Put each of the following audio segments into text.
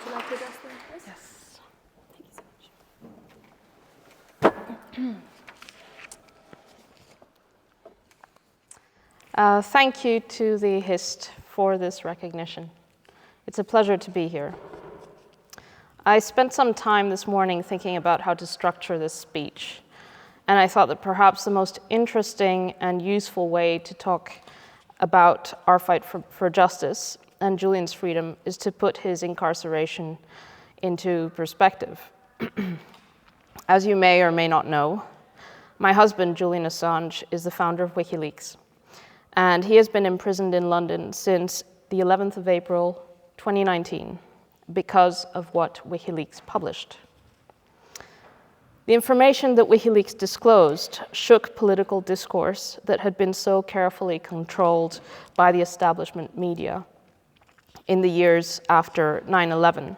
Would you like to address them first? Yes. Thank you so much. Thank you to the Hist for this recognition. It's a pleasure to be here. I spent some time this morning thinking about how to structure this speech, and I thought that perhaps the most interesting and useful way to talk about our fight for justice and Julian's freedom is to put his incarceration into perspective. As you may or may not know, my husband, Julian Assange, is the founder of Wikileaks, and he has been imprisoned in London since the 11th of April, 2019, because of what WikiLeaks published. The information that WikiLeaks disclosed shook political discourse that had been so carefully controlled by the establishment media in the years after 9/11.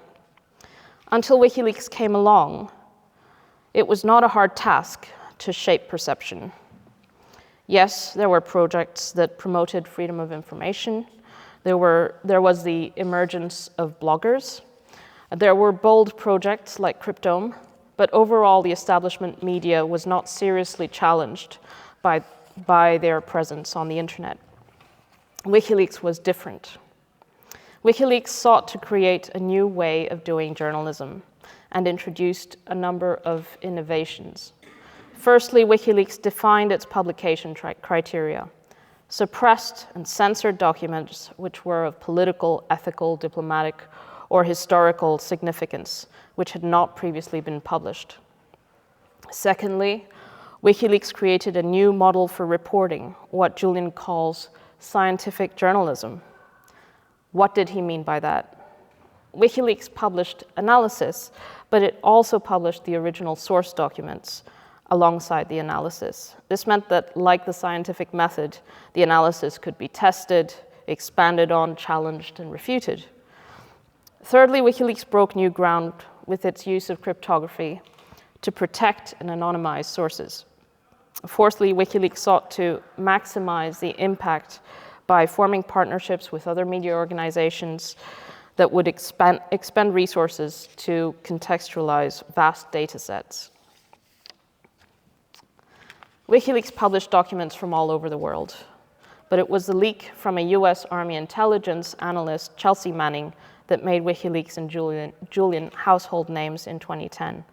Until WikiLeaks came along, it was not a hard task to shape perception. Yes, there were projects that promoted freedom of information. There was the emergence of bloggers. There were bold projects like Cryptome, but overall the establishment media was not seriously challenged by their presence on the internet. WikiLeaks was different. WikiLeaks sought to create a new way of doing journalism and introduced a number of innovations. Firstly, WikiLeaks defined its publication criteria, suppressed and censored documents which were of political, ethical, diplomatic, or historical significance, which had not previously been published. Secondly, WikiLeaks created a new model for reporting, what Julian calls scientific journalism. What did he mean by that? WikiLeaks published analysis, but it also published the original source documents alongside the analysis. This meant that, like the scientific method, the analysis could be tested, expanded on, challenged, and refuted. Thirdly, WikiLeaks broke new ground with its use of cryptography to protect and anonymize sources. Fourthly, WikiLeaks sought to maximize the impact by forming partnerships with other media organizations that would expend resources to contextualize vast data sets. WikiLeaks published documents from all over the world, but it was the leak from a US Army intelligence analyst, Chelsea Manning, that made WikiLeaks and Julian household names in 2010.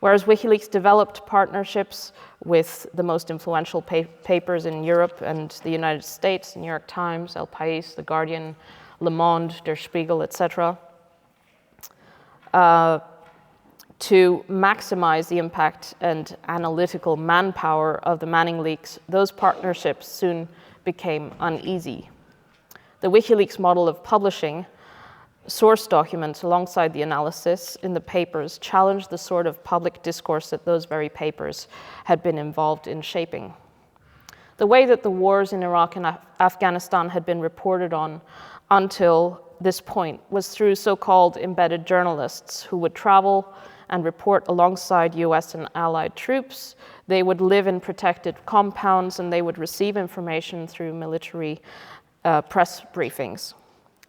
Whereas WikiLeaks developed partnerships with the most influential papers in Europe and the United States, New York Times, El País, The Guardian, Le Monde, Der Spiegel, etc., to maximize the impact and analytical manpower of the Manning leaks, those partnerships soon became uneasy. The WikiLeaks model of publishing source documents alongside the analysis in the papers challenged the sort of public discourse that those very papers had been involved in shaping. The way that the wars in Iraq and Afghanistan had been reported on until this point was through so-called embedded journalists who would travel and report alongside US and allied troops. They would live in protected compounds and they would receive information through military press briefings.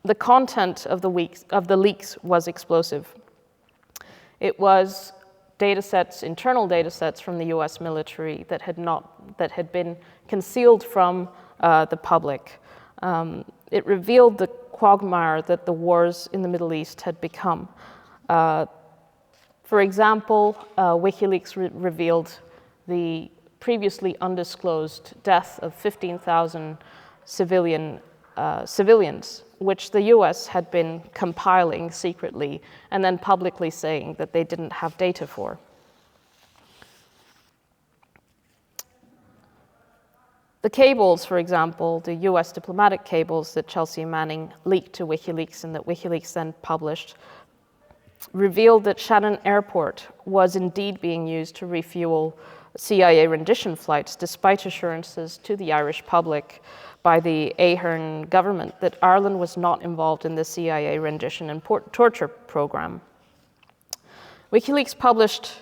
The content of the leaks was explosive. It was internal data sets from the US military that had been concealed from the public. It revealed the quagmire that the wars in the Middle East had become. For example, WikiLeaks revealed the previously undisclosed death of 15,000 civilians, which the US had been compiling secretly and then publicly saying that they didn't have data for. The cables, for example, the US diplomatic cables that Chelsea Manning leaked to WikiLeaks and that WikiLeaks then published, revealed that Shannon Airport was indeed being used to refuel CIA rendition flights, despite assurances to the Irish public by the Ahern government that Ireland was not involved in the CIA rendition and torture program. WikiLeaks published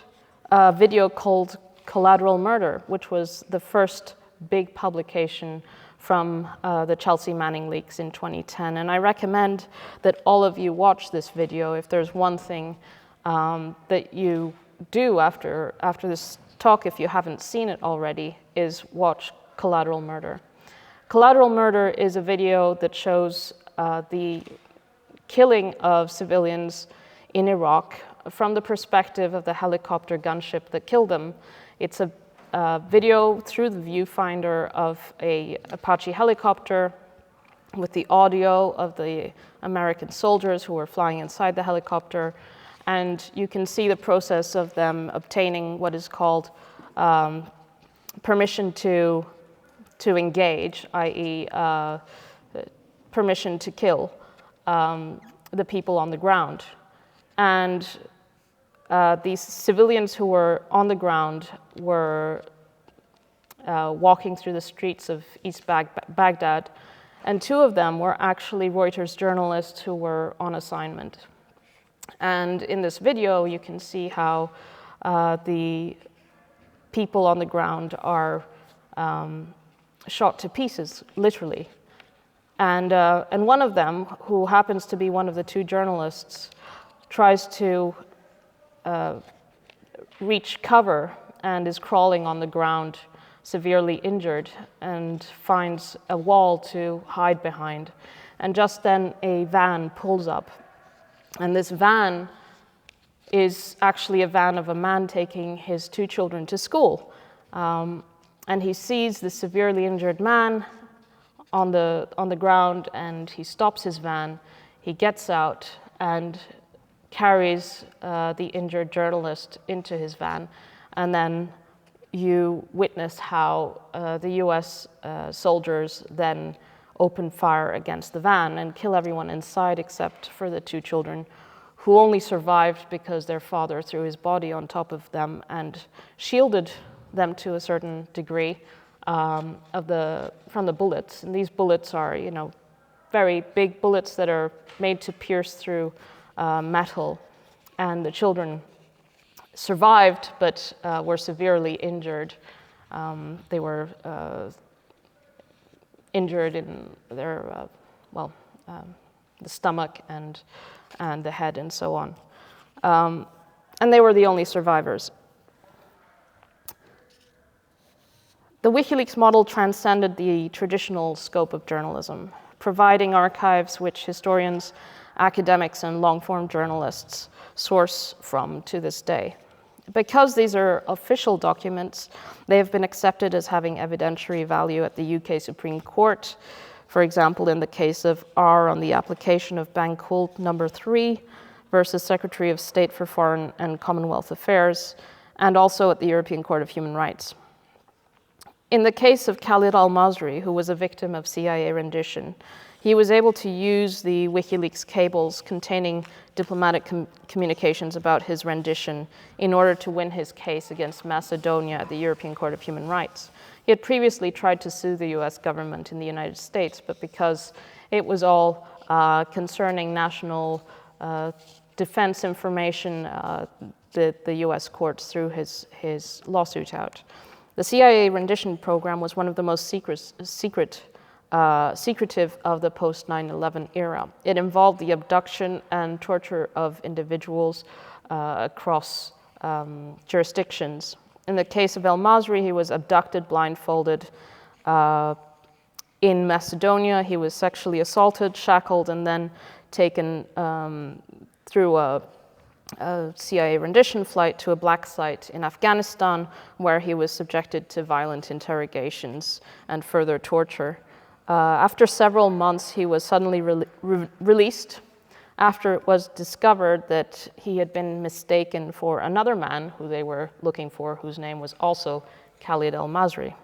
a video called Collateral Murder, which was the first big publication from the Chelsea Manning leaks in 2010. And I recommend that all of you watch this video. If there's one thing that you do after this talk, if you haven't seen it already, is watch Collateral Murder. Collateral Murder is a video that shows the killing of civilians in Iraq from the perspective of the helicopter gunship that killed them. It's a video through the viewfinder of an Apache helicopter with the audio of the American soldiers who were flying inside the helicopter. And you can see the process of them obtaining what is called permission to engage, i.e. Permission to kill the people on the ground. And these civilians who were on the ground were walking through the streets of East Baghdad, and two of them were actually Reuters journalists who were on assignment. And in this video, you can see how the people on the ground are shot to pieces, literally. And one of them, who happens to be one of the two journalists, tries to reach cover and is crawling on the ground, severely injured, and finds a wall to hide behind. And just then a van pulls up. And this van is actually a van of a man taking his two children to school. And he sees the severely injured man on the ground, and he stops his van. He gets out and carries the injured journalist into his van. And then you witness how the US soldiers then open fire against the van and kill everyone inside except for the two children, who only survived because their father threw his body on top of them and shielded them to a certain degree from the bullets. And these bullets are, very big bullets that are made to pierce through metal. And the children survived, but were severely injured. They were injured in their, the stomach and the head and so on. And they were the only survivors. The Wikileaks model transcended the traditional scope of journalism, providing archives which historians, academics, and long-form journalists source from to this day. Because these are official documents, they have been accepted as having evidentiary value at the UK Supreme Court. For example, in the case of R on the application of Bancool No. 3 versus Secretary of State for Foreign and Commonwealth Affairs, and also at the European Court of Human Rights. In the case of Khalid al-Masri, who was a victim of CIA rendition, he was able to use the WikiLeaks cables containing diplomatic communications about his rendition in order to win his case against Macedonia at the European Court of Human Rights. He had previously tried to sue the US government in the United States, but because it was all concerning national defense information, the US courts threw his lawsuit out. The CIA rendition program was one of the most secretive of the post-9/11 era. It involved the abduction and torture of individuals across jurisdictions. In the case of al-Masri, he was abducted, blindfolded. In Macedonia, he was sexually assaulted, shackled, and then taken through a CIA rendition flight to a black site in Afghanistan, where he was subjected to violent interrogations and further torture. After several months, he was suddenly released after it was discovered that he had been mistaken for another man who they were looking for, whose name was also Khalid al-Masri.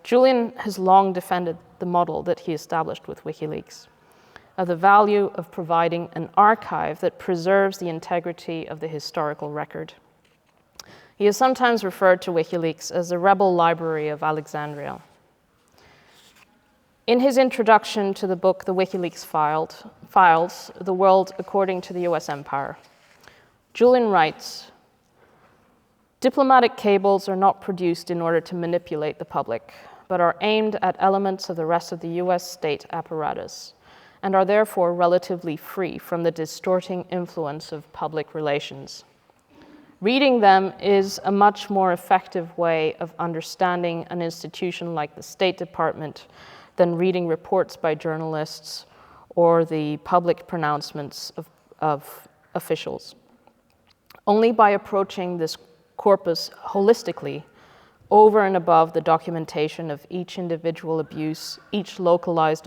Julian has long defended the model that he established with WikiLeaks, of the value of providing an archive that preserves the integrity of the historical record. He has sometimes referred to WikiLeaks as the rebel library of Alexandria. In his introduction to the book, The WikiLeaks Files, The World According to the US Empire, Julian writes, "Diplomatic cables are not produced in order to manipulate the public, but are aimed at elements of the rest of the US state apparatus, and are therefore relatively free from the distorting influence of public relations. Reading them is a much more effective way of understanding an institution like the State Department than reading reports by journalists or the public pronouncements of officials. Only by approaching this corpus holistically, over and above the documentation of each individual abuse, each localized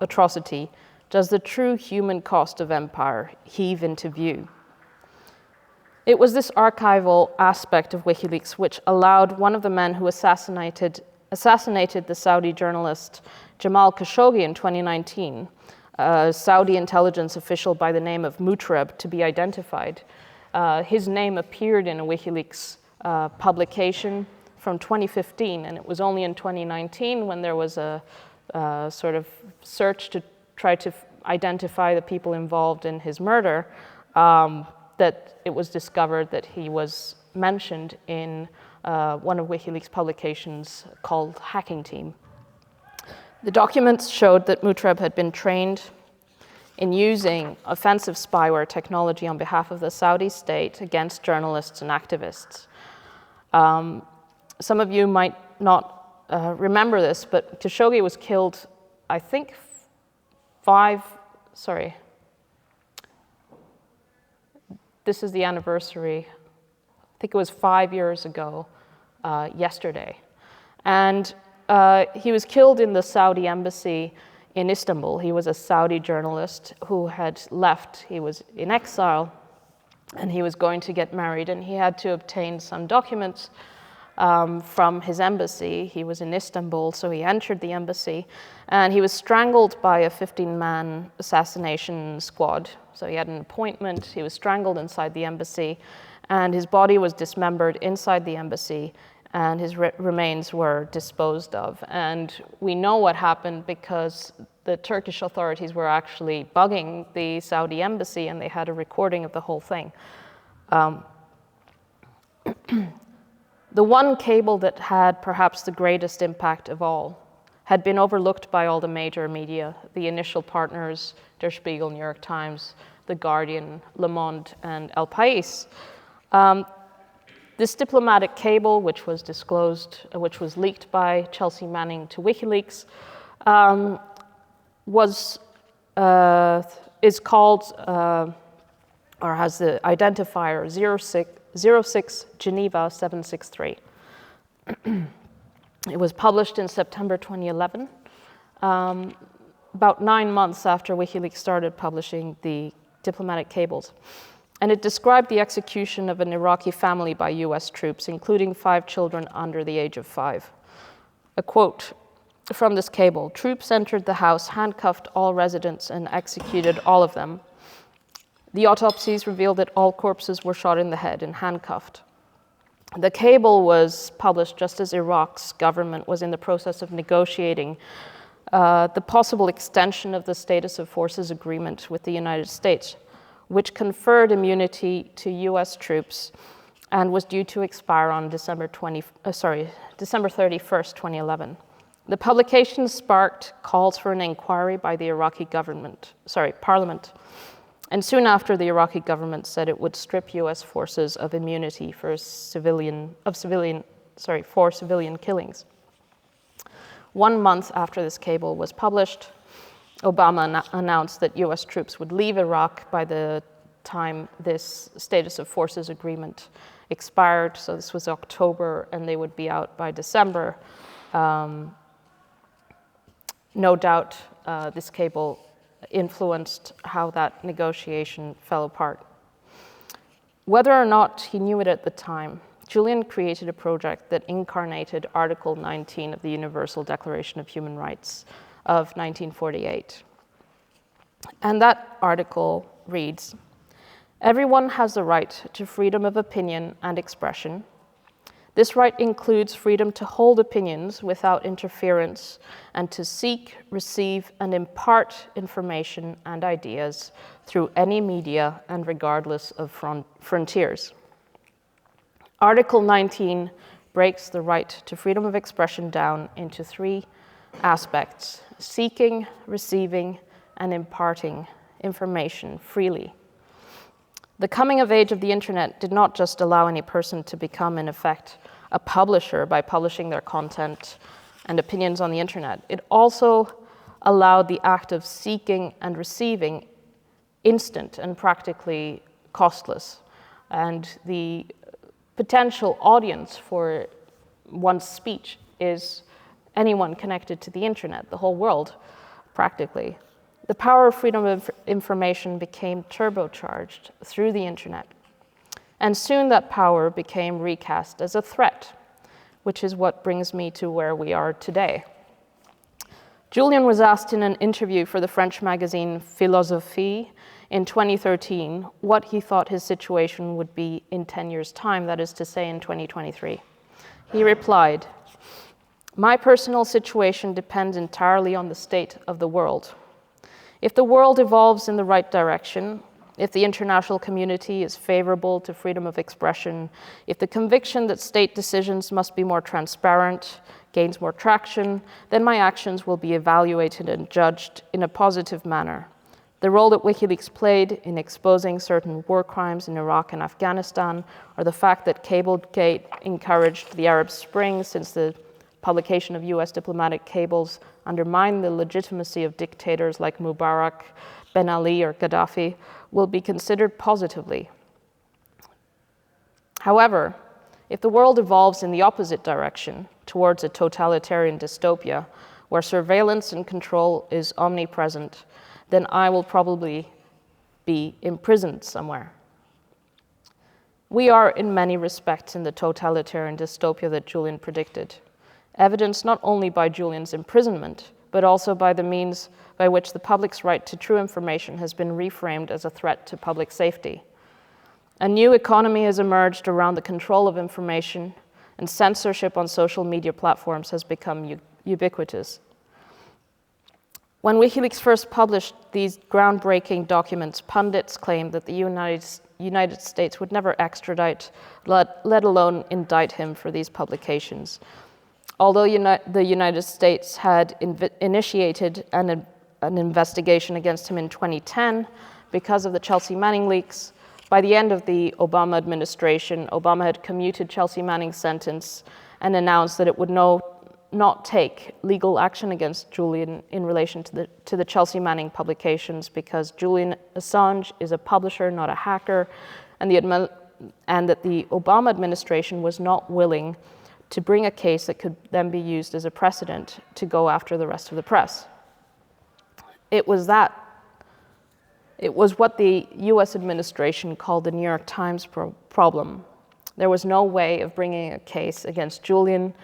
atrocity, does the true human cost of empire heave into view. It was this archival aspect of WikiLeaks which allowed one of the men who assassinated the Saudi journalist Jamal Khashoggi in 2019, a Saudi intelligence official by the name of Mutreb, to be identified. His name appeared in a WikiLeaks publication from 2015, and it was only in 2019 when there was a sort of search to try to identify the people involved in his murder, that it was discovered that he was mentioned in one of WikiLeaks publications called Hacking Team. The documents showed that Mutreb had been trained in using offensive spyware technology on behalf of the Saudi state against journalists and activists. Some of you might not remember this, but Khashoggi was killed, I think, this is the anniversary. I think it was 5 years ago yesterday. And he was killed in the Saudi embassy in Istanbul. He was a Saudi journalist who had left. He was in exile, and he was going to get married, and he had to obtain some documents from his embassy. He was in Istanbul, so he entered the embassy, and he was strangled by a 15-man assassination squad. So he had an appointment, he was strangled inside the embassy, and his body was dismembered inside the embassy, and his remains were disposed of. And we know what happened because the Turkish authorities were actually bugging the Saudi embassy, and they had a recording of the whole thing. The one cable that had perhaps the greatest impact of all had been overlooked by all the major media, the initial partners, Der Spiegel, New York Times, The Guardian, Le Monde, and El País. This diplomatic cable, which was disclosed, which was leaked by Chelsea Manning to WikiLeaks, is called, or has the identifier 06 Geneva 763. It was published in September 2011, about 9 months after WikiLeaks started publishing the diplomatic cables. And it described the execution of an Iraqi family by US troops, including 5 children under the age of 5. A quote from this cable: "Troops entered the house, handcuffed all residents, and executed all of them. The autopsies revealed that all corpses were shot in the head and handcuffed." The cable was published just as Iraq's government was in the process of negotiating the possible extension of the status of forces agreement with the United States, which conferred immunity to US troops and was due to expire on December 31st, 2011. The publication sparked calls for an inquiry by the Iraqi parliament. And soon after, the Iraqi government said it would strip US forces of immunity for civilian killings. 1 month after this cable was published, Obama announced that US troops would leave Iraq by the time this status of forces agreement expired. So this was October, and they would be out by December. No doubt this cable influenced how that negotiation fell apart. Whether or not he knew it at the time, Julian created a project that incarnated Article 19 of the Universal Declaration of Human Rights of 1948. And that article reads, "Everyone has the right to freedom of opinion and expression. This right includes freedom to hold opinions without interference and to seek, receive, and impart information and ideas through any media and regardless of frontiers." Article 19 breaks the right to freedom of expression down into three aspects: seeking, receiving, and imparting information freely. The coming of age of the internet did not just allow any person to become, in effect, a publisher by publishing their content and opinions on the internet. It also allowed the act of seeking and receiving instant and practically costless. And the potential audience for one's speech is anyone connected to the internet, the whole world, practically. The power of freedom of information became turbocharged through the internet. And soon that power became recast as a threat, which is what brings me to where we are today. Julian was asked in an interview for the French magazine Philosophie in 2013 what he thought his situation would be in 10 years' time, that is to say in 2023. He replied, "My personal situation depends entirely on the state of the world. If the world evolves in the right direction, if the international community is favorable to freedom of expression, if the conviction that state decisions must be more transparent gains more traction, then my actions will be evaluated and judged in a positive manner. The role that Wikileaks played in exposing certain war crimes in Iraq and Afghanistan, or the fact that Cablegate encouraged the Arab Spring since the publication of US diplomatic cables undermined the legitimacy of dictators like Mubarak, Ben Ali, or Gaddafi, will be considered positively. However, if the world evolves in the opposite direction, towards a totalitarian dystopia, where surveillance and control is omnipresent, then I will probably be imprisoned somewhere." We are, in many respects, in the totalitarian dystopia that Julian predicted, evidenced not only by Julian's imprisonment, but also by the means by which the public's right to true information has been reframed as a threat to public safety. A new economy has emerged around the control of information, and censorship on social media platforms has become ubiquitous. When Wikileaks first published these groundbreaking documents, pundits claimed that the United States would never extradite, let alone indict him for these publications. Although the United States had initiated an investigation against him in 2010 because of the Chelsea Manning leaks, by the end of the Obama administration, Obama had commuted Chelsea Manning's sentence and announced that it would not take legal action against Julian in relation to the Chelsea Manning publications because Julian Assange is a publisher, not a hacker, and that the Obama administration was not willing to bring a case that could then be used as a precedent to go after the rest of the press. It was what the US administration called the New York Times problem. There was no way of bringing a case against Julian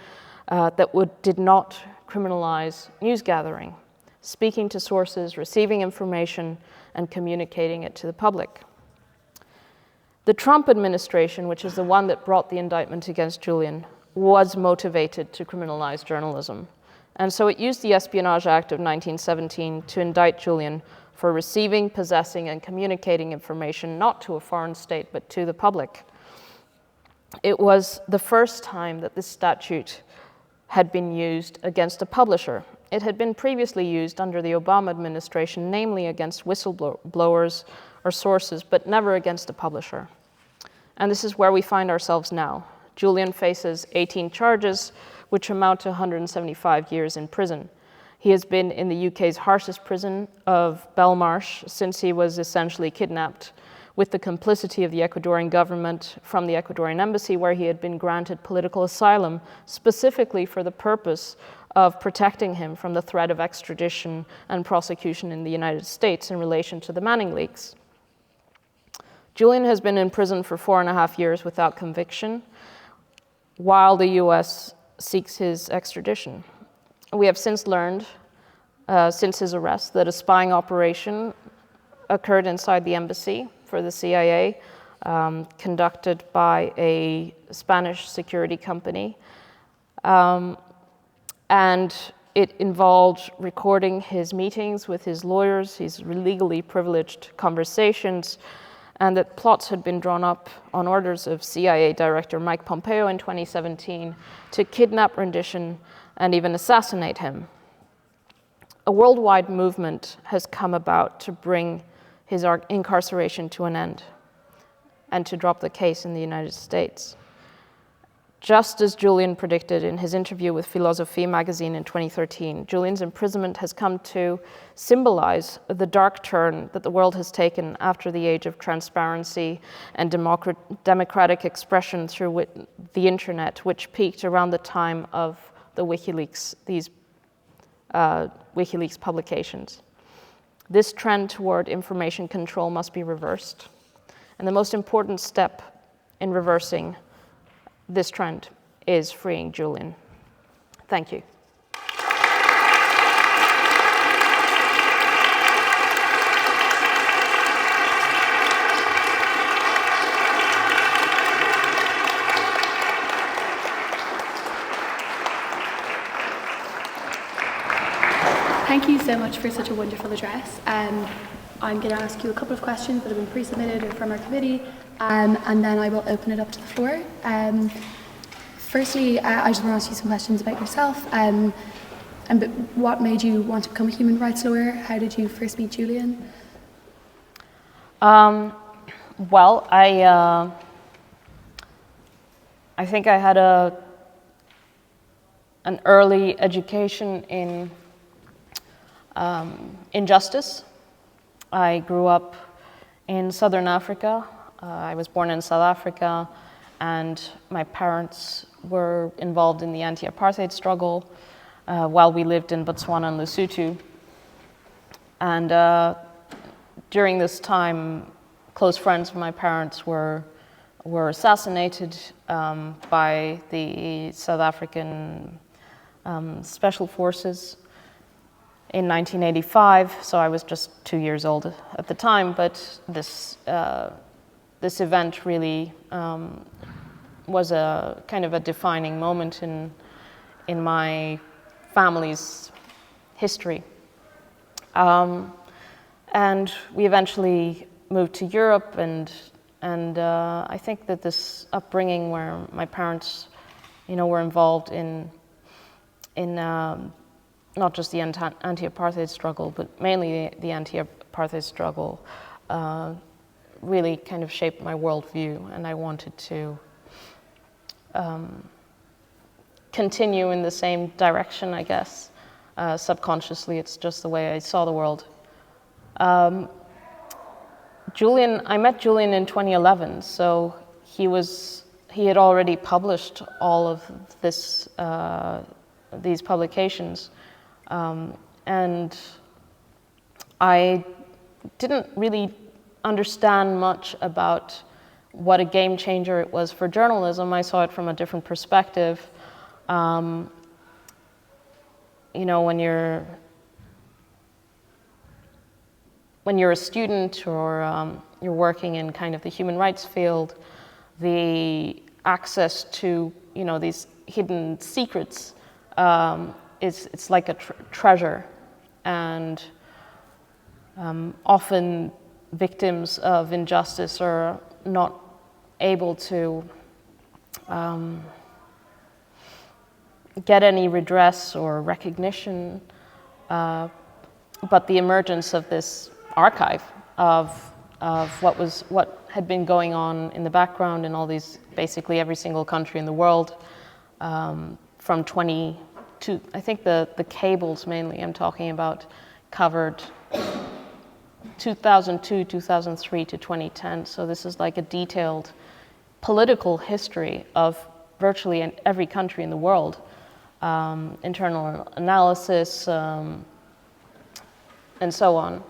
that did not criminalize news gathering, speaking to sources, receiving information, and communicating it to the public. The Trump administration, which is the one that brought the indictment against Julian, was motivated to criminalize journalism. And so it used the Espionage Act of 1917 to indict Julian for receiving, possessing, and communicating information not to a foreign state, but to the public. It was the first time that this statute had been used against a publisher. It had been previously used under the Obama administration, namely against whistleblowers or sources, but never against a publisher. And this is where we find ourselves now. Julian faces 18 charges, which amount to 175 years in prison. He has been in the UK's harshest prison of Belmarsh since he was essentially kidnapped, with the complicity of the Ecuadorian government from the Ecuadorian embassy, where he had been granted political asylum, specifically for the purpose of protecting him from the threat of extradition and prosecution in the United States in relation to the Manning leaks. Julian has been in prison for 4.5 years without conviction, while the US seeks his extradition. We have since learned, since his arrest, that a spying operation occurred inside the embassy for the CIA, conducted by a Spanish security company. And it involved recording his meetings with his lawyers, his legally privileged conversations, and that plots had been drawn up on orders of CIA Director Mike Pompeo in 2017 to kidnap, rendition, and even assassinate him. A worldwide movement has come about to bring his incarceration to an end and to drop the case in the United States. Just as Julian predicted in his interview with Philosophie magazine in 2013, Julian's imprisonment has come to symbolize the dark turn that the world has taken after the age of transparency and democratic expression through the internet, which peaked around the time of the WikiLeaks publications. This trend toward information control must be reversed. And the most important step in reversing this trend is freeing Julian. Thank you. Thank you so much for such a wonderful address. I'm going to ask you a couple of questions that have been pre-submitted or from our committee, and then I will open it up to the floor. Firstly, I just want to ask you some questions about yourself. And what made you want to become a human rights lawyer? How did you first meet Julian? Well, I think I had an early education in justice. I grew up in Southern Africa. I was born in South Africa, and my parents were involved in the anti-apartheid struggle while we lived in Botswana and Lesotho. And during this time, close friends of my parents were assassinated by the South African Special Forces in 1985, so I was just 2 years old at the time, but this event really was a kind of a defining moment in my family's history. And we eventually moved to Europe, and I think that this upbringing where my parents, were involved in not just the anti-apartheid struggle, but mainly the anti-apartheid struggle, really kind of shaped my worldview, and I wanted to continue in the same direction, I guess. Subconsciously, it's just the way I saw the world. I met Julian in 2011, so he had already published all of these publications. And I didn't really understand much about what a game changer it was for journalism. I saw it from a different perspective. When you're a student or you're working in kind of the human rights field, the access to these hidden secrets it's like a treasure, and often victims of injustice are not able to get any redress or recognition, but the emergence of this archive of what had been going on in the background in all these, basically every single country in the world, from 22, I think the cables mainly I'm talking about covered 2002, 2003 to 2010. So this is like a detailed political history of virtually every country in the world, internal analysis, and so on.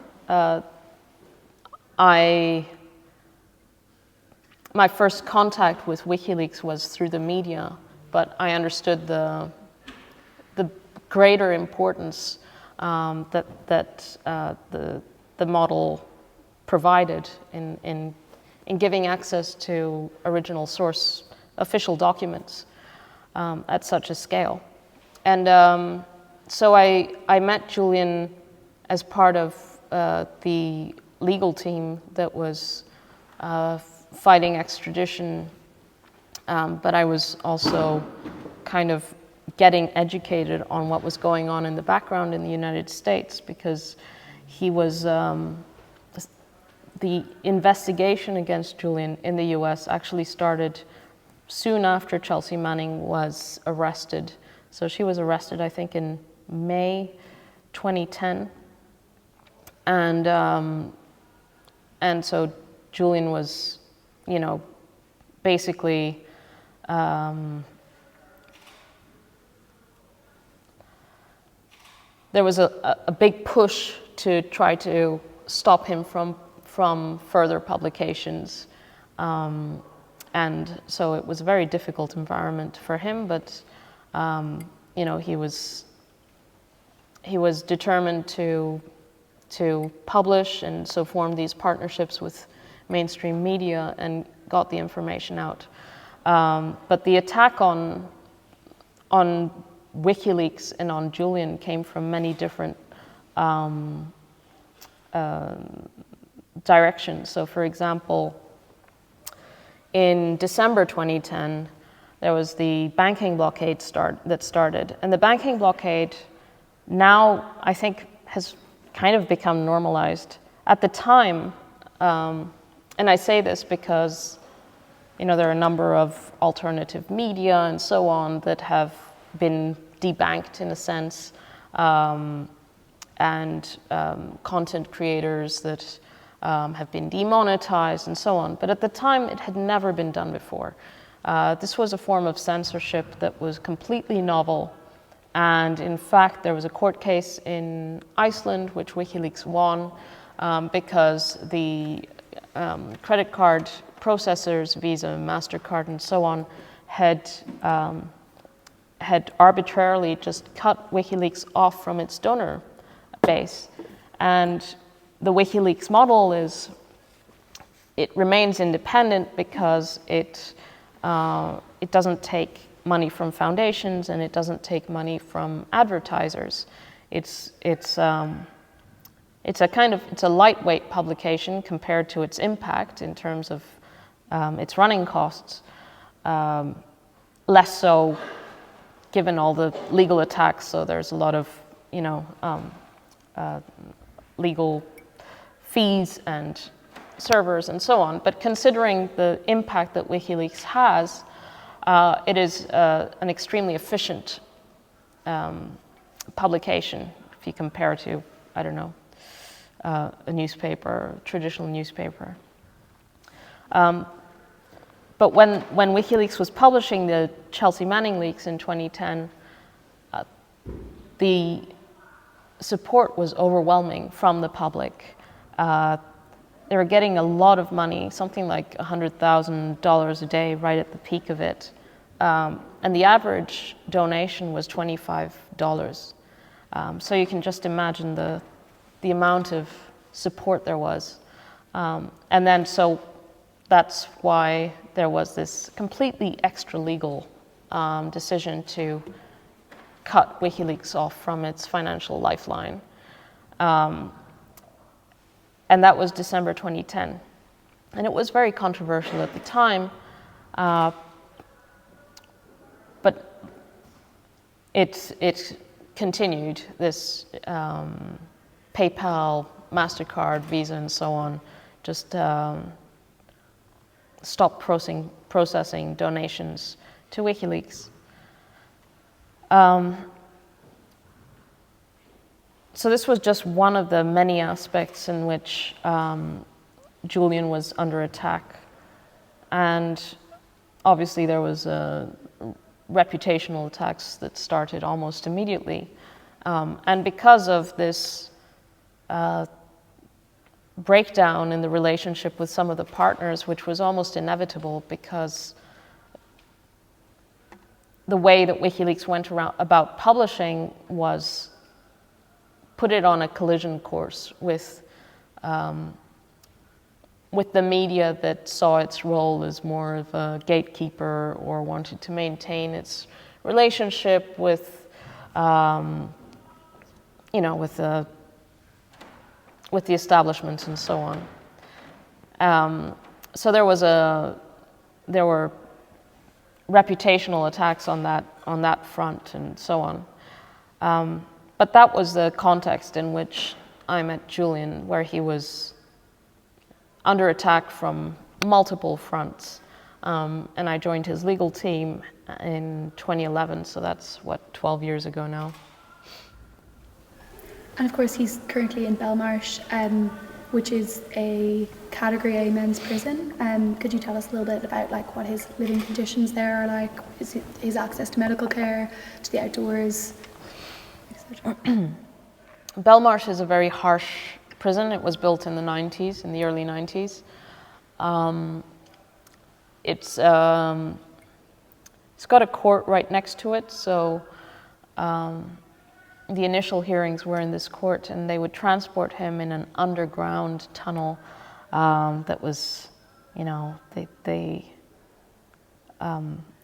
My first contact with WikiLeaks was through the media, but I understood the greater importance that the model provided in giving access to original source official documents at such a scale. And so I met Julian as part of the legal team that was fighting extradition, but I was also kind of getting educated on what was going on in the background in the United States, because he was, the investigation against Julian in the US actually started soon after Chelsea Manning was arrested. So she was arrested, I think, in May 2010. And so Julian was, you know, basically there was a big push to try to stop him from further publications. And so it was a very difficult environment for him, but you know, he was determined to publish, and so formed these partnerships with mainstream media and got the information out. But the attack on WikiLeaks and on Julian came from many different directions. So, for example, in December 2010, there was the banking blockade that started. And the banking blockade now, I think, has kind of become normalized. At the time, and I say this because, you know, there are a number of alternative media and so on that have been debanked in a sense, and content creators that have been demonetized and so on. But at the time, it had never been done before. This was a form of censorship that was completely novel. And in fact, there was a court case in Iceland, which WikiLeaks won, because the credit card processors, Visa, MasterCard, and so on, had arbitrarily just cut WikiLeaks off from its donor base. And the WikiLeaks model is, it remains independent because it doesn't take money from foundations, and it doesn't take money from advertisers. It's a lightweight publication compared to its impact in terms of its running costs. Less so given all the legal attacks. So there's a lot of, you know, legal fees and servers and so on. But considering the impact that WikiLeaks has, it is an extremely efficient publication if you compare to, I don't know, a newspaper, a traditional newspaper. But when WikiLeaks was publishing the Chelsea Manning leaks in 2010, the support was overwhelming from the public. They were getting a lot of money, something like $100,000 a day right at the peak of it. And the average donation was $25. So you can just imagine the amount of support there was. And then so that's why there was this completely extra-legal decision to cut WikiLeaks off from its financial lifeline. And that was December 2010. And it was very controversial at the time, but it continued. This PayPal, MasterCard, Visa, and so on just stopped processing donations to WikiLeaks. So this was just one of the many aspects in which Julian was under attack. And obviously there was reputational attacks that started almost immediately. And because of this breakdown in the relationship with some of the partners, which was almost inevitable because the way that WikiLeaks went about publishing was put it on a collision course with the media that saw its role as more of a gatekeeper or wanted to maintain its relationship with, you know, with the establishment and so on. so there were reputational attacks on that front and so on. But that was the context in which I met Julian, where he was under attack from multiple fronts. And I joined his legal team in 2011, so that's, 12 years ago now. And of course, he's currently in Belmarsh, which is a Category A men's prison. Could you tell us a little bit about what his living conditions there are like, his access to medical care, to the outdoors, etc.? Belmarsh is a very harsh prison. It was built in the early 90s. It's got a court right next to it, so the initial hearings were in this court, and they would transport him in an underground tunnel that was, they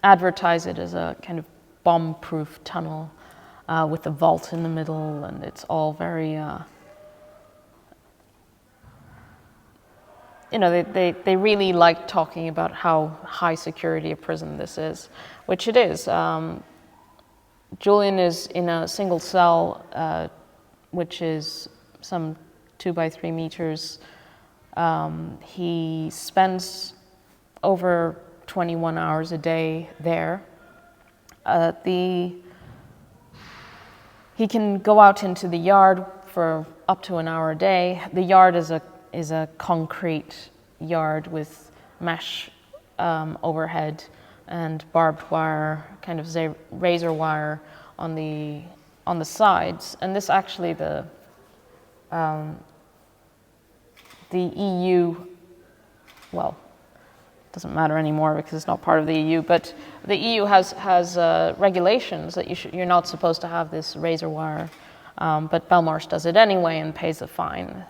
advertise it as a kind of bomb-proof tunnel with a vault in the middle, and it's all very, they really like talking about how high security a prison this is, which it is. Julian is in a single cell, which is some 2 by 3 meters. He spends over 21 hours a day there. He can go out into the yard for up to an hour a day. The yard is a concrete yard with mesh overhead and barbed wire, kind of razor wire on the sides. And this actually, the EU, well, it doesn't matter anymore because it's not part of the EU, but the EU has regulations that you're not supposed to have this razor wire, but Belmarsh does it anyway and pays a fine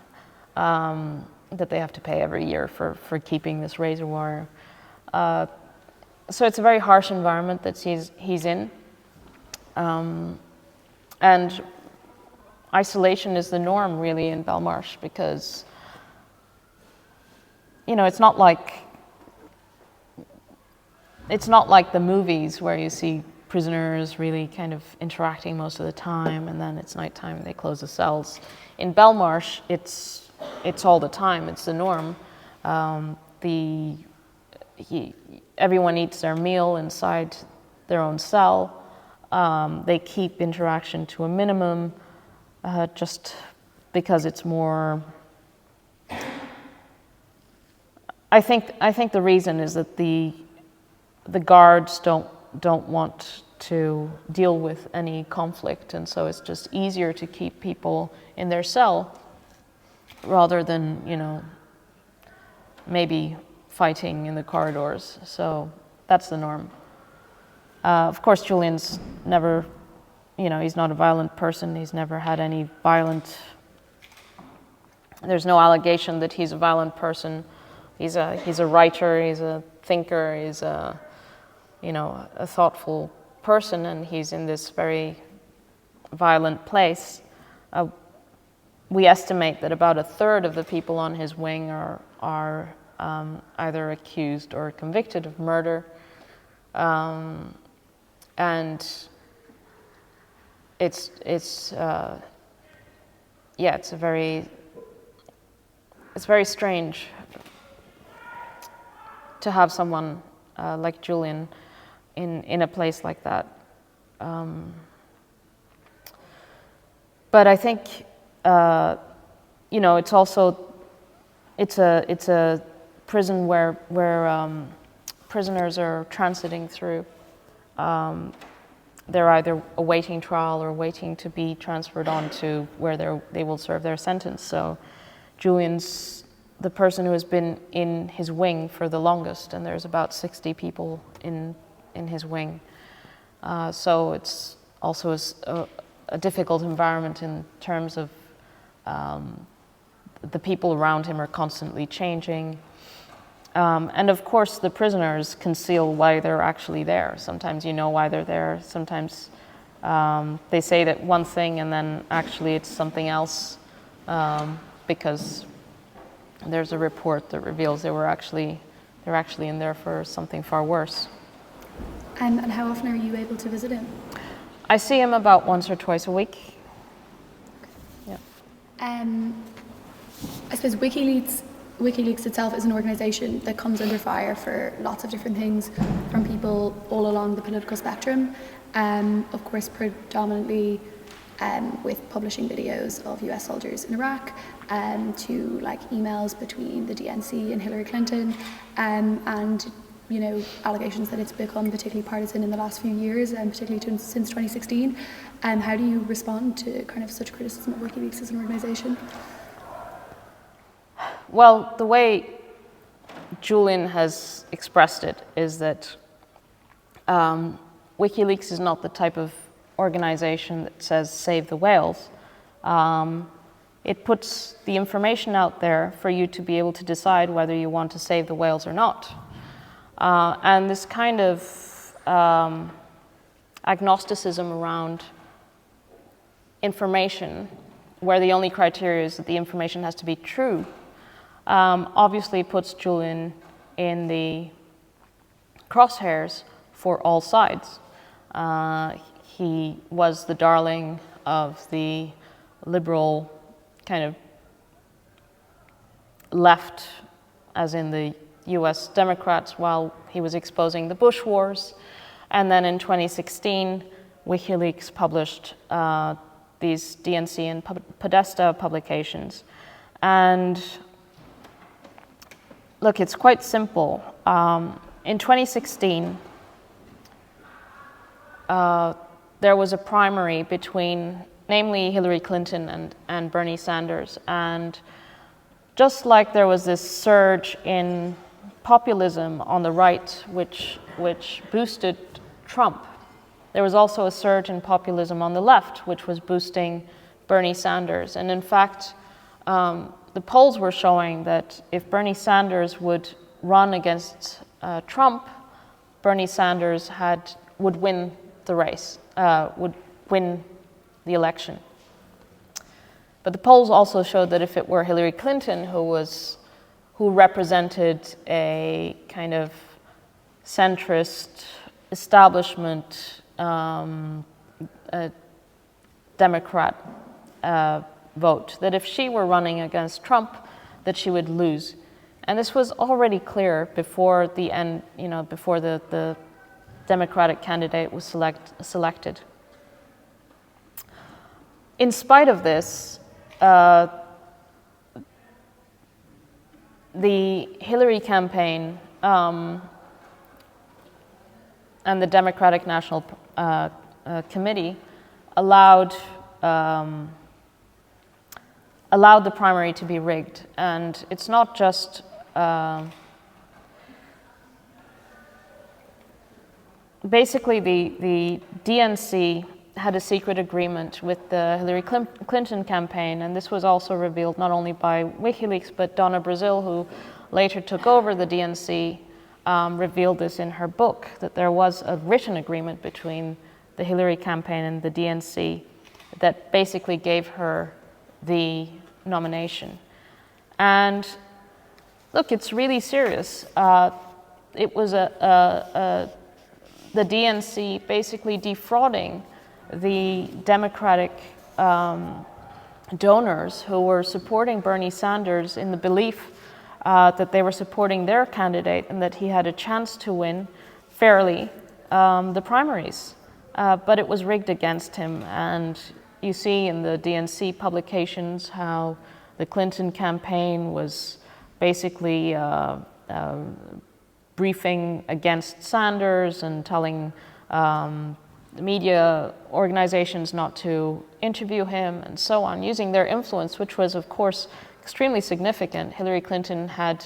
that they have to pay every year for keeping this razor wire. So it's a very harsh environment that he's in. And isolation is the norm really in Belmarsh because, it's not like the movies where you see prisoners really kind of interacting most of the time and then it's nighttime and they close the cells. In Belmarsh, it's all the time, it's the norm. Everyone eats their meal inside their own cell. They keep interaction to a minimum just because it's more... I think the reason is that the guards don't want to deal with any conflict, and so it's just easier to keep people in their cell rather than, maybe fighting in the corridors. So that's the norm. Of course, Julian's never, he's not a violent person. He's never had any violent... There's no allegation that he's a violent person. He's a writer, he's a thinker, he's a thoughtful person, and he's in this very violent place. We estimate that about a third of the people on his wing are either accused or convicted of murder, and it's very strange to have someone like Julian in a place like that. But I think it's also it's a prison where prisoners are transiting through. They're either awaiting trial or waiting to be transferred on to where they will serve their sentence. So Julian's the person who has been in his wing for the longest, and there's about 60 people in his wing. So it's also a difficult environment in terms of the people around him are constantly changing. And of course, the prisoners conceal why they're actually there. Sometimes you know why they're there. Sometimes they say that one thing and then actually it's something else because there's a report that reveals they were actually They're actually in there for something far worse. And how often are you able to visit him? I see him about once or twice a week. Yeah. I suppose WikiLeaks itself is an organisation that comes under fire for lots of different things from people all along the political spectrum. Of course, predominantly with publishing videos of US soldiers in Iraq, to like emails between the DNC and Hillary Clinton, and you know, allegations that it's become particularly partisan in the last few years, and particularly since 2016. How do you respond to kind of such criticism of WikiLeaks as an organisation? Well, the way Julian has expressed it is that WikiLeaks is not the type of organization that says save the whales. It puts the information out there for you to be able to decide whether you want to save the whales or not. And this kind of agnosticism around information, where the only criteria is that the information has to be true, obviously puts Julian in the crosshairs for all sides. He was the darling of the liberal kind of left, as in the US Democrats, while he was exposing the Bush wars. And then in 2016, WikiLeaks published these DNC and Podesta publications. And look, it's quite simple. In 2016, there was a primary between, namely Hillary Clinton and Bernie Sanders. And just like there was this surge in populism on the right, which boosted Trump, there was also a surge in populism on the left, which was boosting Bernie Sanders. And in fact, the polls were showing that if Bernie Sanders would run against Trump, Bernie Sanders would win the race, would win the election. But the polls also showed that if it were Hillary Clinton who represented a kind of centrist establishment Democrat vote, that if she were running against Trump, that she would lose. And this was already clear before the end, before the Democratic candidate was selected. In spite of this, the Hillary campaign and the Democratic National Committee allowed the primary to be rigged. And it's not just basically the DNC had a secret agreement with the Hillary Clinton campaign, and this was also revealed not only by WikiLeaks, but Donna Brazile, who later took over the DNC, revealed this in her book, that there was a written agreement between the Hillary campaign and the DNC that basically gave her the nomination. And look, it's really serious. It was the DNC basically defrauding the Democratic donors who were supporting Bernie Sanders in the belief that they were supporting their candidate and that he had a chance to win fairly the primaries. But it was rigged against him, and you see in the DNC publications how the Clinton campaign was basically briefing against Sanders and telling media organizations not to interview him and so on, using their influence, which was, of course, extremely significant. Hillary Clinton had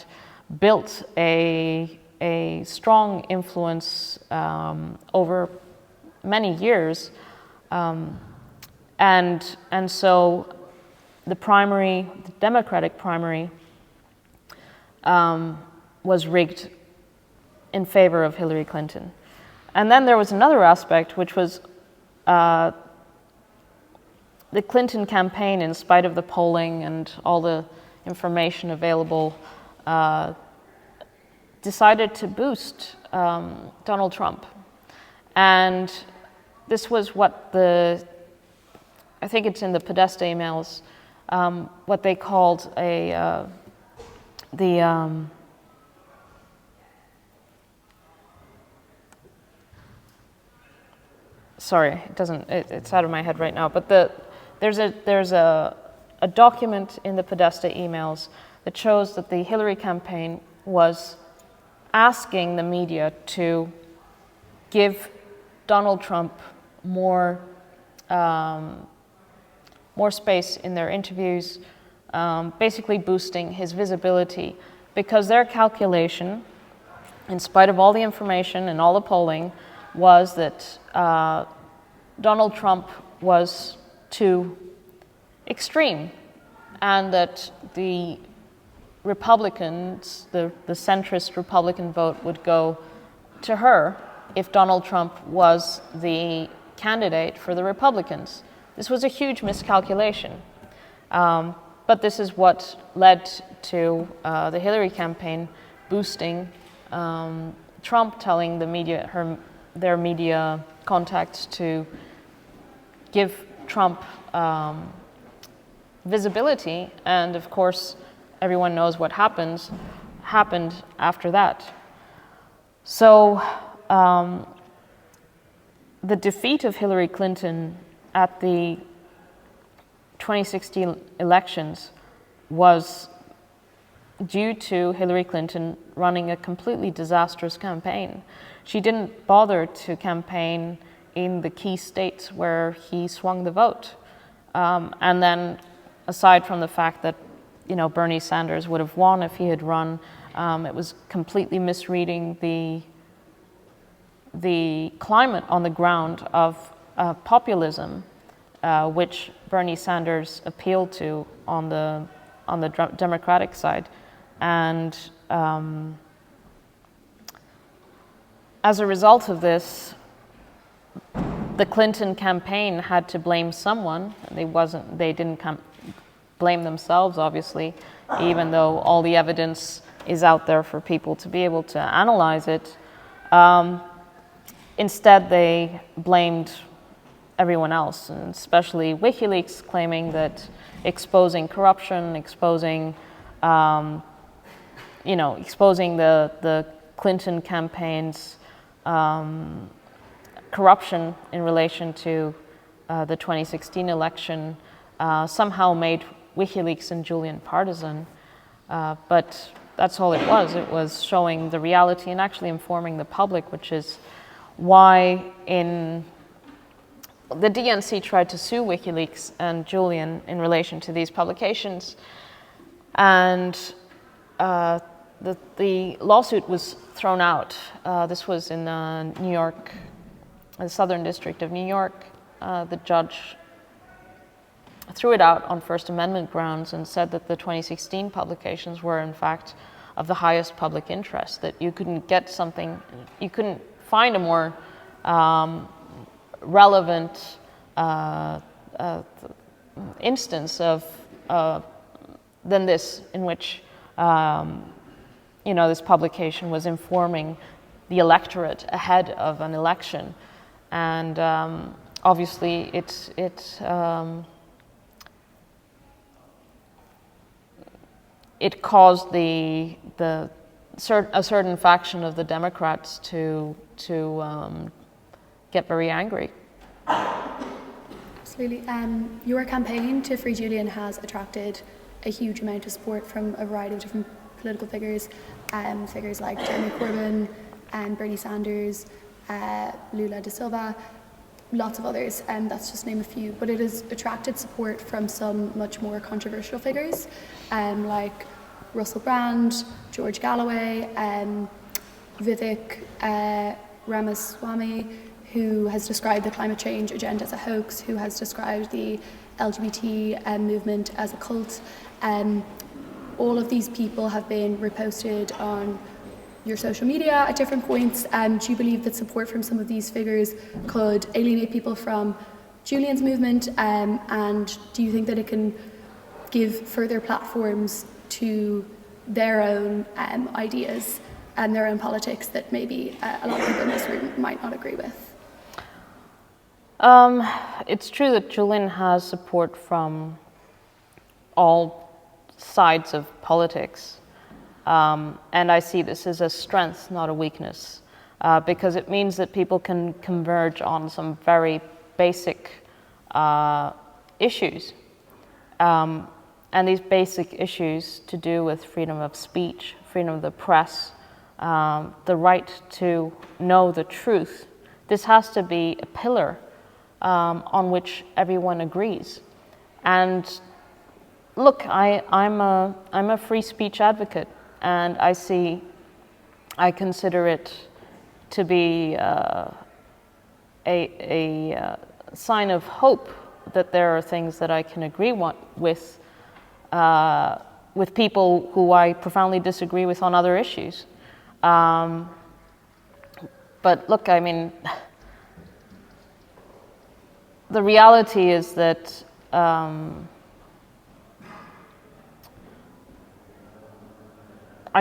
built a strong influence over many years, and so the primary, the Democratic primary, was rigged in favor of Hillary Clinton. And then there was another aspect, which was the Clinton campaign, in spite of the polling and all the information available, decided to boost Donald Trump. And this was what I think it's in the Podesta emails, what they called sorry, it's out of my head right now, but there's a document in the Podesta emails that shows that the Hillary campaign was asking the media to give Donald Trump more space in their interviews, basically boosting his visibility, because their calculation, in spite of all the information and all the polling, was that Donald Trump was too extreme, and that the Republicans, the centrist Republican vote, would go to her if Donald Trump was the candidate for the Republicans. This was a huge miscalculation. But this is what led to the Hillary campaign boosting Trump, telling the media, their media contacts, to give Trump visibility. And of course, everyone knows what happened after that. So the defeat of Hillary Clinton at the 2016 elections was due to Hillary Clinton running a completely disastrous campaign. She didn't bother to campaign in the key states where he swung the vote. And then, aside from the fact that, Bernie Sanders would have won if he had run, it was completely misreading the climate on the ground of populism, which Bernie Sanders appealed to on the Democratic side. And as a result of this, the Clinton campaign had to blame someone. They didn't blame themselves, obviously, even though all the evidence is out there for people to be able to analyze it. Instead, they blamed everyone else, and especially Wikileaks, claiming that exposing corruption, exposing the Clinton campaign's corruption in relation to the 2016 election somehow made WikiLeaks and Julian partisan. But that's all it was. It was showing the reality and actually informing the public, which is why the DNC tried to sue WikiLeaks and Julian in relation to these publications. And the lawsuit was thrown out. This was in New York, the Southern District of New York. The judge threw it out on First Amendment grounds and said that the 2016 publications were in fact of the highest public interest, that you couldn't find a more relevant instance of than this, in which this publication was informing the electorate ahead of an election. And obviously it caused a certain faction of the Democrats to get very angry. Absolutely. Your campaign to free Julian has attracted a huge amount of support from a variety of different political figures, figures like Jeremy Corbyn and Bernie Sanders, Lula da Silva, lots of others, and that's just to name a few. But it has attracted support from some much more controversial figures, like Russell Brand, George Galloway, Vivek Ramaswamy, who has described the climate change agenda as a hoax, who has described the LGBT movement as a cult. All of these people have been reposted on your social media at different points. Do you believe that support from some of these figures could alienate people from Julian's movement? And do you think that it can give further platforms to their own ideas and their own politics that maybe a lot of people in this room might not agree with? It's true that Julian has support from all sides of politics, and I see this as a strength, not a weakness, because it means that people can converge on some very basic issues, and these basic issues to do with freedom of speech, freedom of the press, the right to know the truth. This has to be a pillar on which everyone agrees. And look, I'm a free speech advocate, and I consider it to be a sign of hope that there are things that I can agree with people who I profoundly disagree with on other issues. But look, I mean, the reality is that I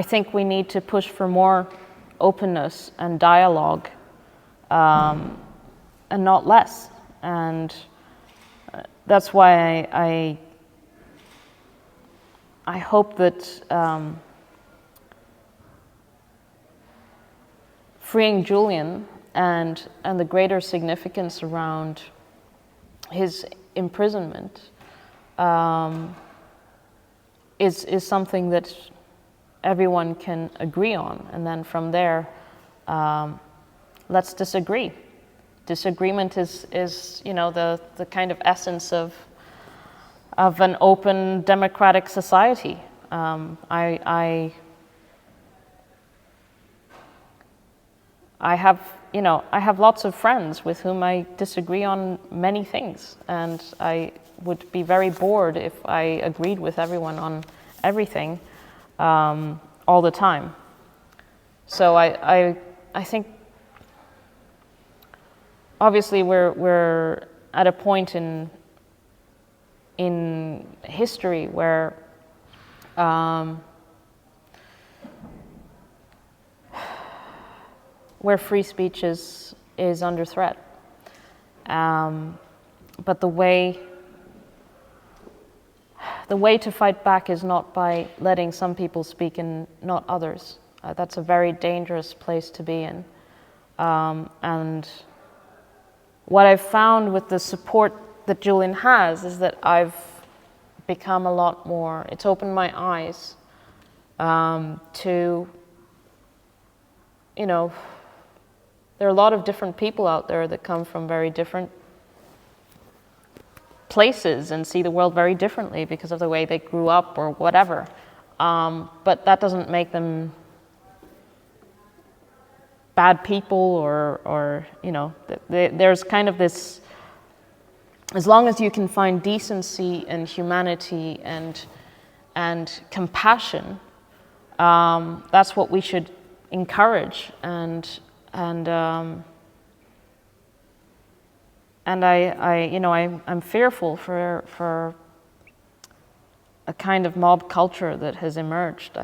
think we need to push for more openness and dialogue, and not less. And that's why I hope that freeing Julian and the greater significance around his imprisonment is something that everyone can agree on, and then from there, let's disagree. Disagreement is you know, the kind of essence of an open democratic society. I have lots of friends with whom I disagree on many things, and I would be very bored if I agreed with everyone on everything all the time. So I think obviously we're at a point in history where free speech is under threat. But the way to fight back is not by letting some people speak and not others. That's a very dangerous place to be in. And what I've found with the support that Julian has is that I've become a lot more, it's opened my eyes to, you know, there are a lot of different people out there that come from very different places and see the world very differently because of the way they grew up or whatever. But that doesn't make them bad people or you know, there's kind of this, as long as you can find decency and humanity and compassion, that's what we should encourage. And I'm fearful for a kind of mob culture that has emerged.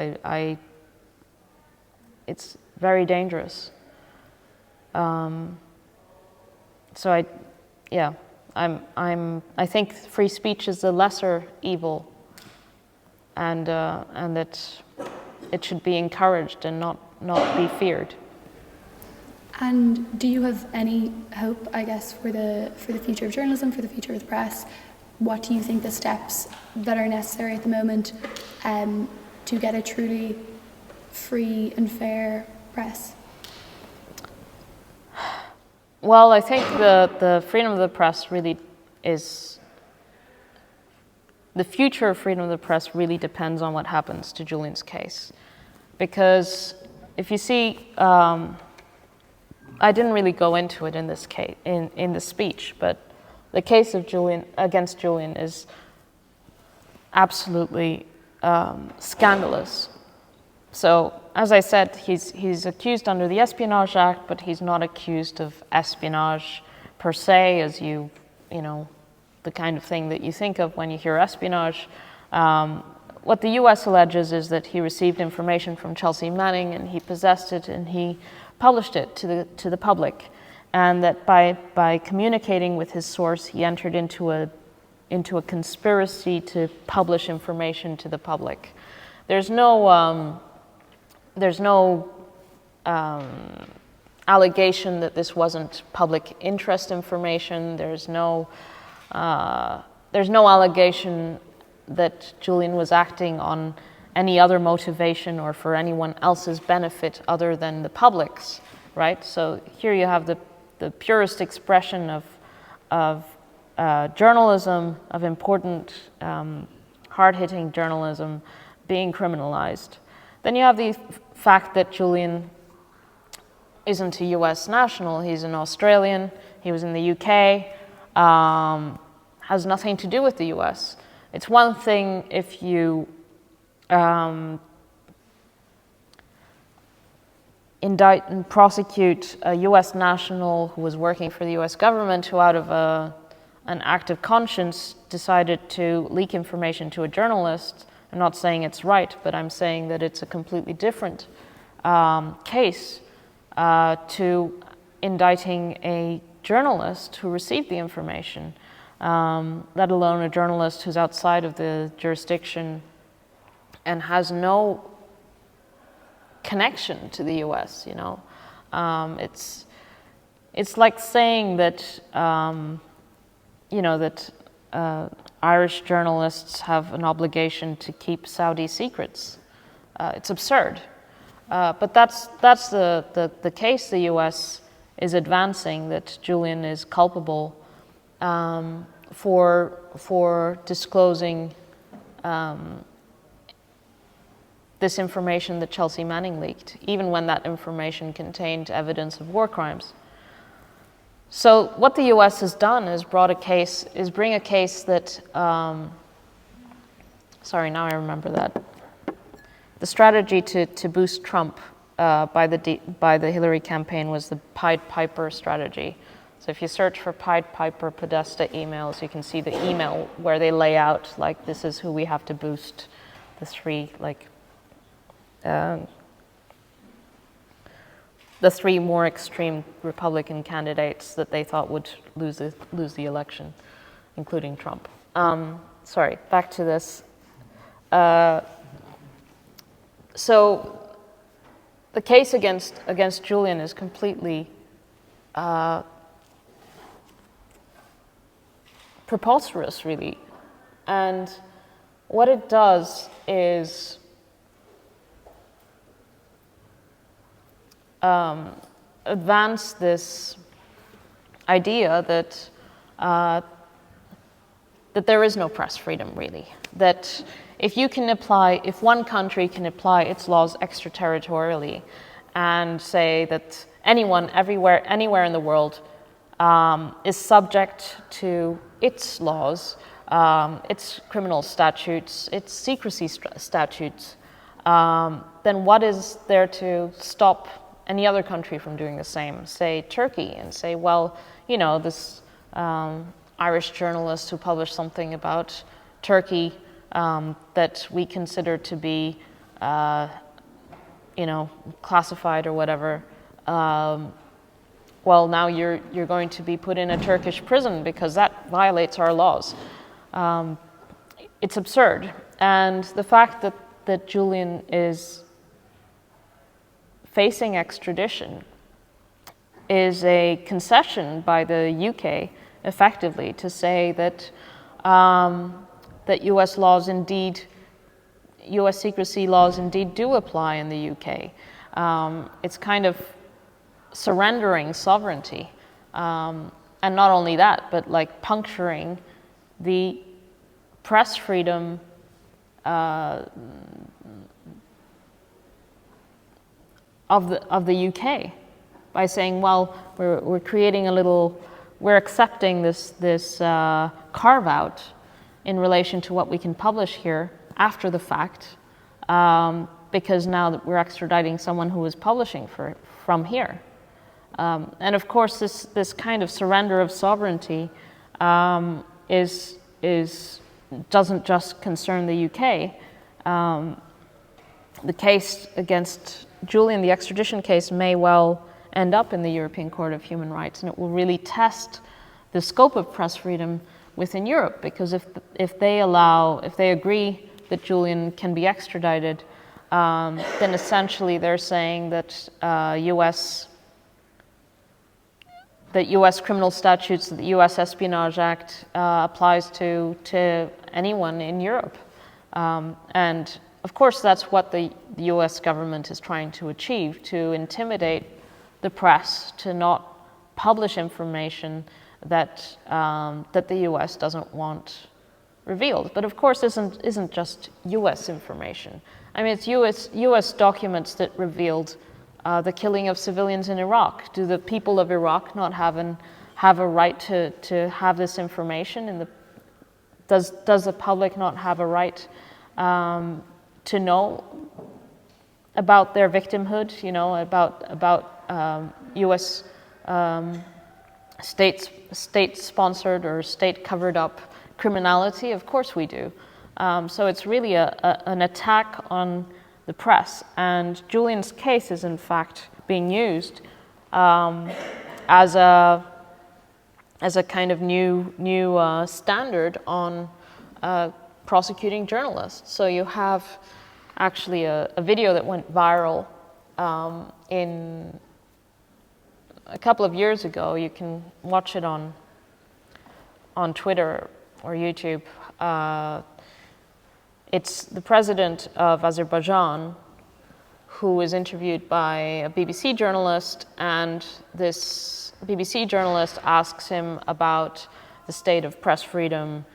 It's very dangerous. So I think free speech is the lesser evil, and that it should be encouraged and not be feared. And do you have any hope, I guess, for the future of journalism, for the future of the press? What do you think the steps that are necessary at the moment to get a truly free and fair press? Well, I think the freedom of the press really is, the future of freedom of the press really depends on what happens to Julian's case. Because if you see, I didn't really go into it in this case, in the speech, but the case of against Julian is absolutely scandalous. So, as I said, he's accused under the Espionage Act, but he's not accused of espionage per se, as you know, the kind of thing that you think of when you hear espionage. what the US alleges is that he received information from Chelsea Manning and he possessed it and he published it to the public, and that by communicating with his source, he entered into a conspiracy to publish information to the public. There's no allegation that this wasn't public interest information. There's no allegation that Julian was acting on any other motivation or for anyone else's benefit other than the public's, right? So here you have the purest expression of journalism, of important, hard-hitting journalism being criminalized. Then you have the fact that Julian isn't a US national, he's an Australian, he was in the UK, has nothing to do with the US. It's one thing if you indict and prosecute a US national who was working for the US government who out of an act of conscience decided to leak information to a journalist. I'm not saying it's right, but I'm saying that it's a completely different case to indicting a journalist who received the information, let alone a journalist who's outside of the jurisdiction and has no connection to the US, you know. It's like saying that, you know, that Irish journalists have an obligation to keep Saudi secrets. It's absurd. But that's the case the US is advancing, that Julian is culpable for disclosing this information that Chelsea Manning leaked, even when that information contained evidence of war crimes. So what the US has done is bring a case that, sorry, now I remember that. The strategy to boost Trump by the Hillary campaign was the Pied Piper strategy. So if you search for Pied Piper Podesta emails, you can see the email where they lay out, like, this is who we have to boost, the three more extreme Republican candidates that they thought would lose the election, including Trump. Sorry, back to this. So the case against Julian is completely preposterous, really. And what it does is advance this idea that that there is no press freedom, really. That if one country can apply its laws extraterritorially and say that anyone, anywhere in the world is subject to its laws, its criminal statutes, its secrecy statutes, then what is there to stop any other country from doing the same? Say Turkey, and say, well, you know, this Irish journalist who published something about Turkey that we consider to be, you know, classified or whatever. Well, now you're going to be put in a Turkish prison because that violates our laws. It's absurd, and the fact that Julian is facing extradition is a concession by the UK, effectively, to say that that U.S. secrecy laws indeed do apply in the UK. It's kind of surrendering sovereignty, and not only that, but like puncturing the press freedom of the UK by saying, well, we're accepting this carve out in relation to what we can publish here after the fact, because now that we're extraditing someone who is publishing from here. And of course, this kind of surrender of sovereignty doesn't just concern the UK. the case against Julian, the extradition case, may well end up in the European Court of Human Rights, and it will really test the scope of press freedom within Europe, because if they agree that Julian can be extradited, then essentially they're saying that U.S. criminal statutes, the U.S. Espionage Act applies to anyone in Europe. And of course that's what the U.S. government is trying to achieve, to intimidate the press to not publish information that the U.S. doesn't want revealed. But of course isn't just U.S. information. I mean, it's U.S. documents that revealed the killing of civilians in Iraq. Do the people of Iraq not have a right to have this information? Does the public not have a right to know about their victimhood? You know, about U.S. State-sponsored or state-covered-up criminality? Of course we do. So it's really an attack on the press, and Julian's case is in fact being used as a kind of new standard on prosecuting journalists. So you have actually a video that went viral in a couple of years ago. You can watch it on Twitter or YouTube. It's the president of Azerbaijan who is interviewed by a BBC journalist, and this BBC journalist asks him about the state of press freedom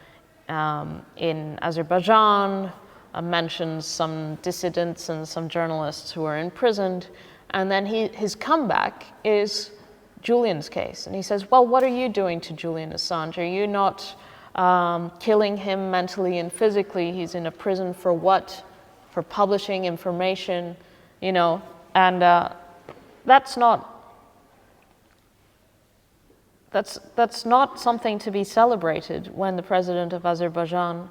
in Azerbaijan, mentions some dissidents and some journalists who are imprisoned, and then his comeback is Julian's case. And he says, well, what are you doing to Julian Assange? Are you not killing him mentally and physically? He's in a prison for what? For publishing information, you know, and that's not something to be celebrated when the president of Azerbaijan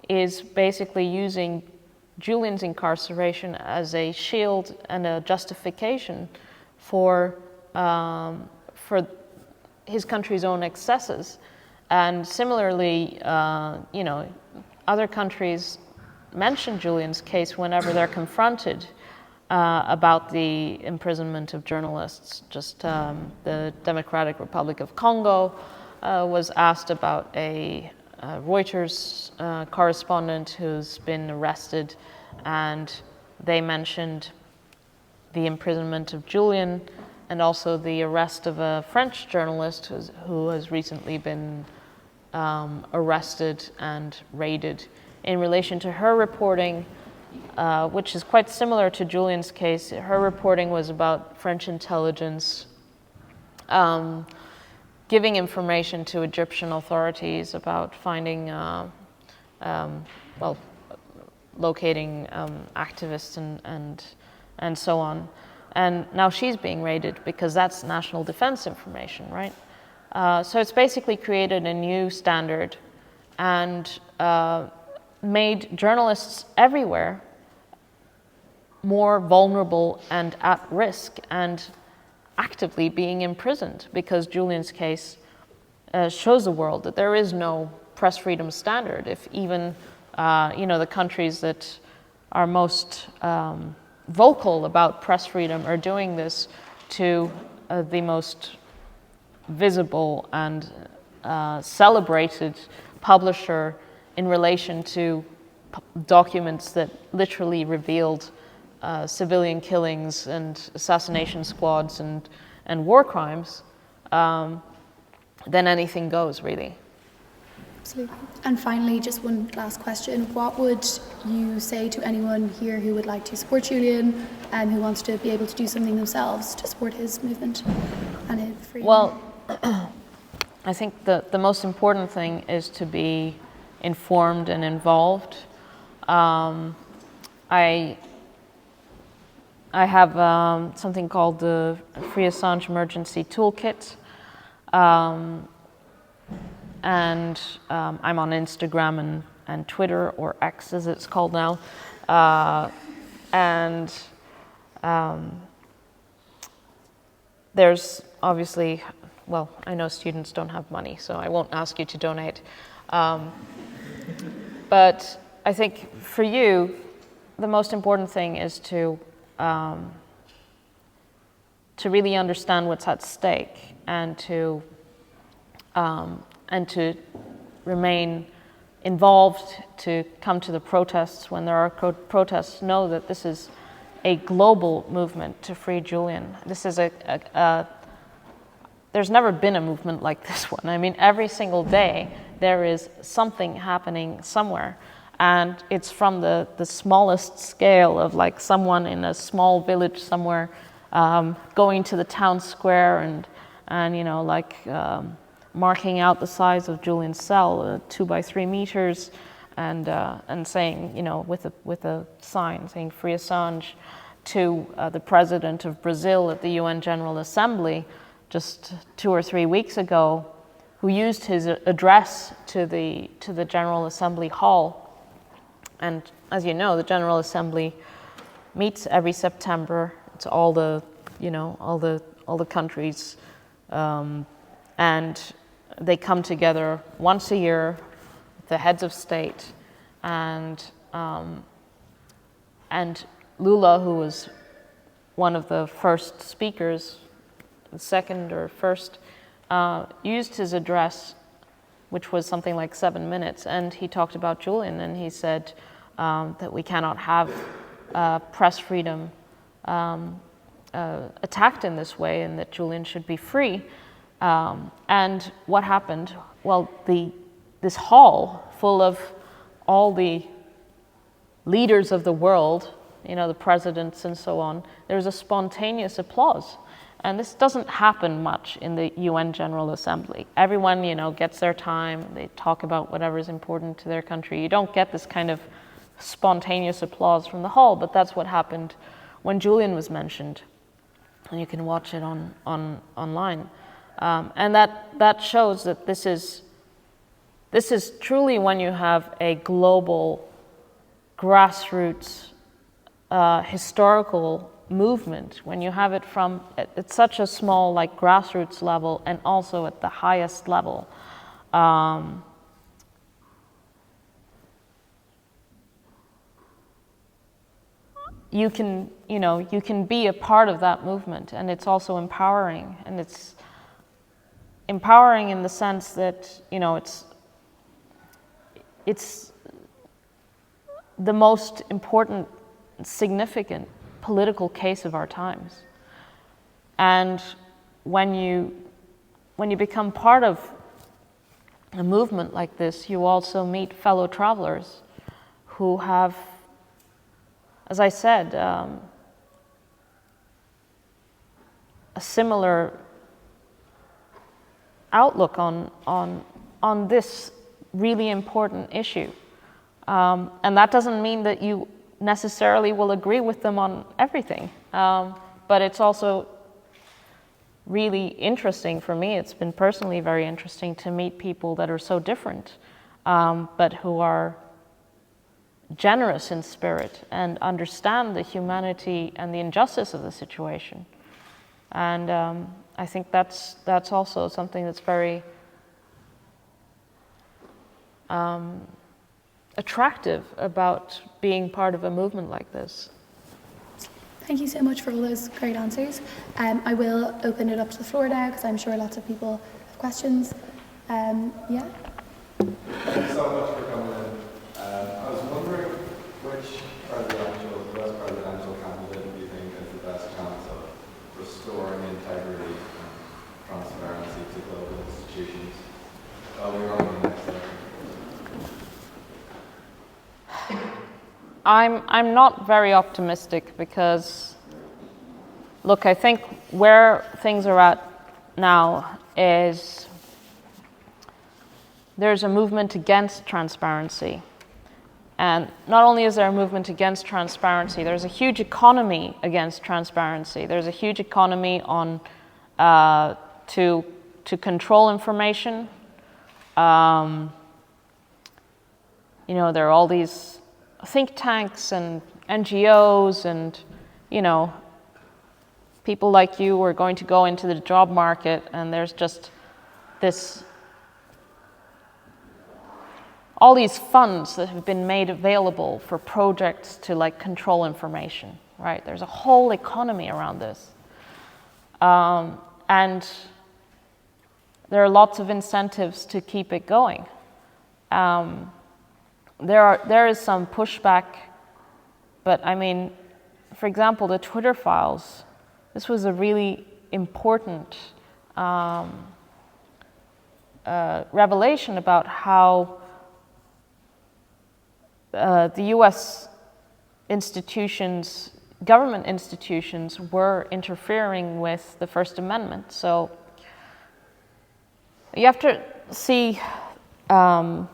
is basically using Julian's incarceration as a shield and a justification for his country's own excesses. And similarly, you know, other countries mention Julian's case whenever they're confronted about the imprisonment of journalists. Just the Democratic Republic of Congo was asked about a Reuters correspondent who's been arrested, and they mentioned the imprisonment of Julian and also the arrest of a French journalist who has recently been arrested and raided in relation to her reporting, which is quite similar to Julian's case. Her reporting was about French intelligence giving information to Egyptian authorities about finding, locating activists and so on. And now she's being raided because that's national defense information, right? So it's basically created a new standard and made journalists everywhere more vulnerable and at risk and actively being imprisoned, because Julian's case shows the world that there is no press freedom standard. If even the countries that are most vocal about press freedom are doing this to the most visible and celebrated publisher in relation to documents that literally revealed civilian killings and assassination squads and war crimes, then anything goes, really. Absolutely. And finally, just one last question. What would you say to anyone here who would like to support Julian and who wants to be able to do something themselves to support his movement and his freedom? Well, I think the most important thing is to be informed and involved. I have something called the Free Assange Emergency Toolkit, and I'm on Instagram and Twitter, or X as it's called now, And there's obviously, well, I know students don't have money, so I won't ask you to donate. But I think for you, the most important thing is to really understand what's at stake and to remain involved, to come to the protests when there are protests, know that this is a global movement to free Julian. This is there's never been a movement like this one. I mean, every single day there is something happening somewhere. And it's from the smallest scale of like someone in a small village somewhere going to the town square and you know, like marking out the size of Julian's cell, 2 by 3 meters, and saying, you know, with a sign saying "Free Assange," to the president of Brazil at the UN General Assembly just 2 or 3 weeks ago, who used his address to the General Assembly hall. And as you know, the General Assembly meets every September. It's all the, you know, all the countries, and they come together once a year, the heads of state, and Lula, who was one of the first speakers, the second or first, used his address, which was something like 7 minutes, and he talked about Julian, and he said that we cannot have press freedom attacked in this way, and that Julian should be free. And what happened? Well, this hall full of all the leaders of the world, you know, the presidents and so on, there was a spontaneous applause. And this doesn't happen much in the UN General Assembly. Everyone, you know, gets their time, they talk about whatever is important to their country. You don't get this kind of spontaneous applause from the hall, but that's what happened when Julian was mentioned. And you can watch it online. And that shows that this is truly when you have a global grassroots historical movement, when you have it from at such a small like grassroots level and also at the highest level. You can be a part of that movement, and it's also empowering, and it's empowering in the sense that, you know, it's the most important, significant political case of our times. And when you become part of a movement like this, you also meet fellow travelers who have, as I said, a similar outlook on this really important issue. And that doesn't mean that you necessarily will agree with them on everything. But it's also really interesting for me. It's been personally very interesting to meet people that are so different, but who are generous in spirit and understand the humanity and the injustice of the situation. And I think that's also something that's very attractive about being part of a movement like this. Thank you so much for all those great answers. I will open it up to the floor now because I'm sure lots of people have questions. Yeah. Thank you so much for coming in. I was wondering which the best presidential candidate do you think has the best chance of restoring integrity and transparency to global institutions? We're on the next section. I'm not very optimistic because, look, I think where things are at now is there's a movement against transparency. And not only is there a movement against transparency, there's a huge economy against transparency. There's a huge economy on to control information. You know, there are all these think tanks and NGOs and, you know, people like you are going to go into the job market, and there's just this, all these funds that have been made available for projects to like control information, right? There's a whole economy around this. And there are lots of incentives to keep it going. There is some pushback, but I mean, for example, the Twitter files, this was a really important revelation about how the US institutions, government institutions, were interfering with the First Amendment. So you have to see, in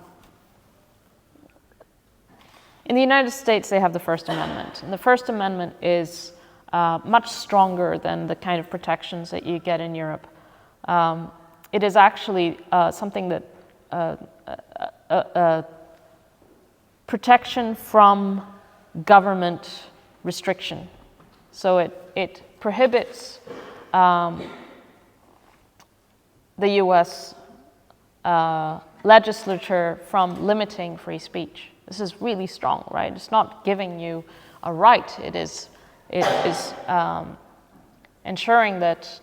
the United States they have the First Amendment, and the First Amendment is much stronger than the kind of protections that you get in Europe. It is actually something that protection from government restriction. So it prohibits the US legislature from limiting free speech. This is really strong, right? It's not giving you a right. It is ensuring that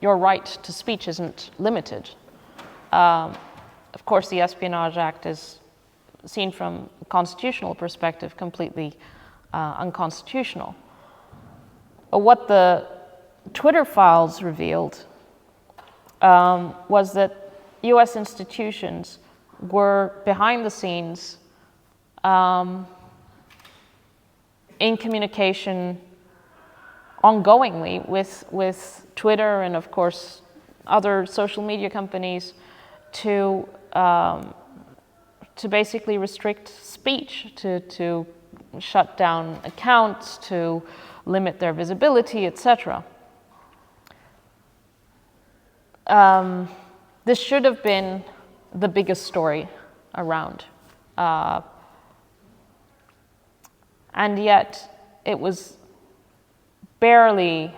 your right to speech isn't limited. Of course, the Espionage Act is seen from a constitutional perspective completely unconstitutional. But what the Twitter files revealed was that US institutions were behind the scenes in communication ongoingly with Twitter and, of course, other social media companies to basically restrict speech, to shut down accounts, to limit their visibility, etc. This should have been the biggest story around. And yet it was barely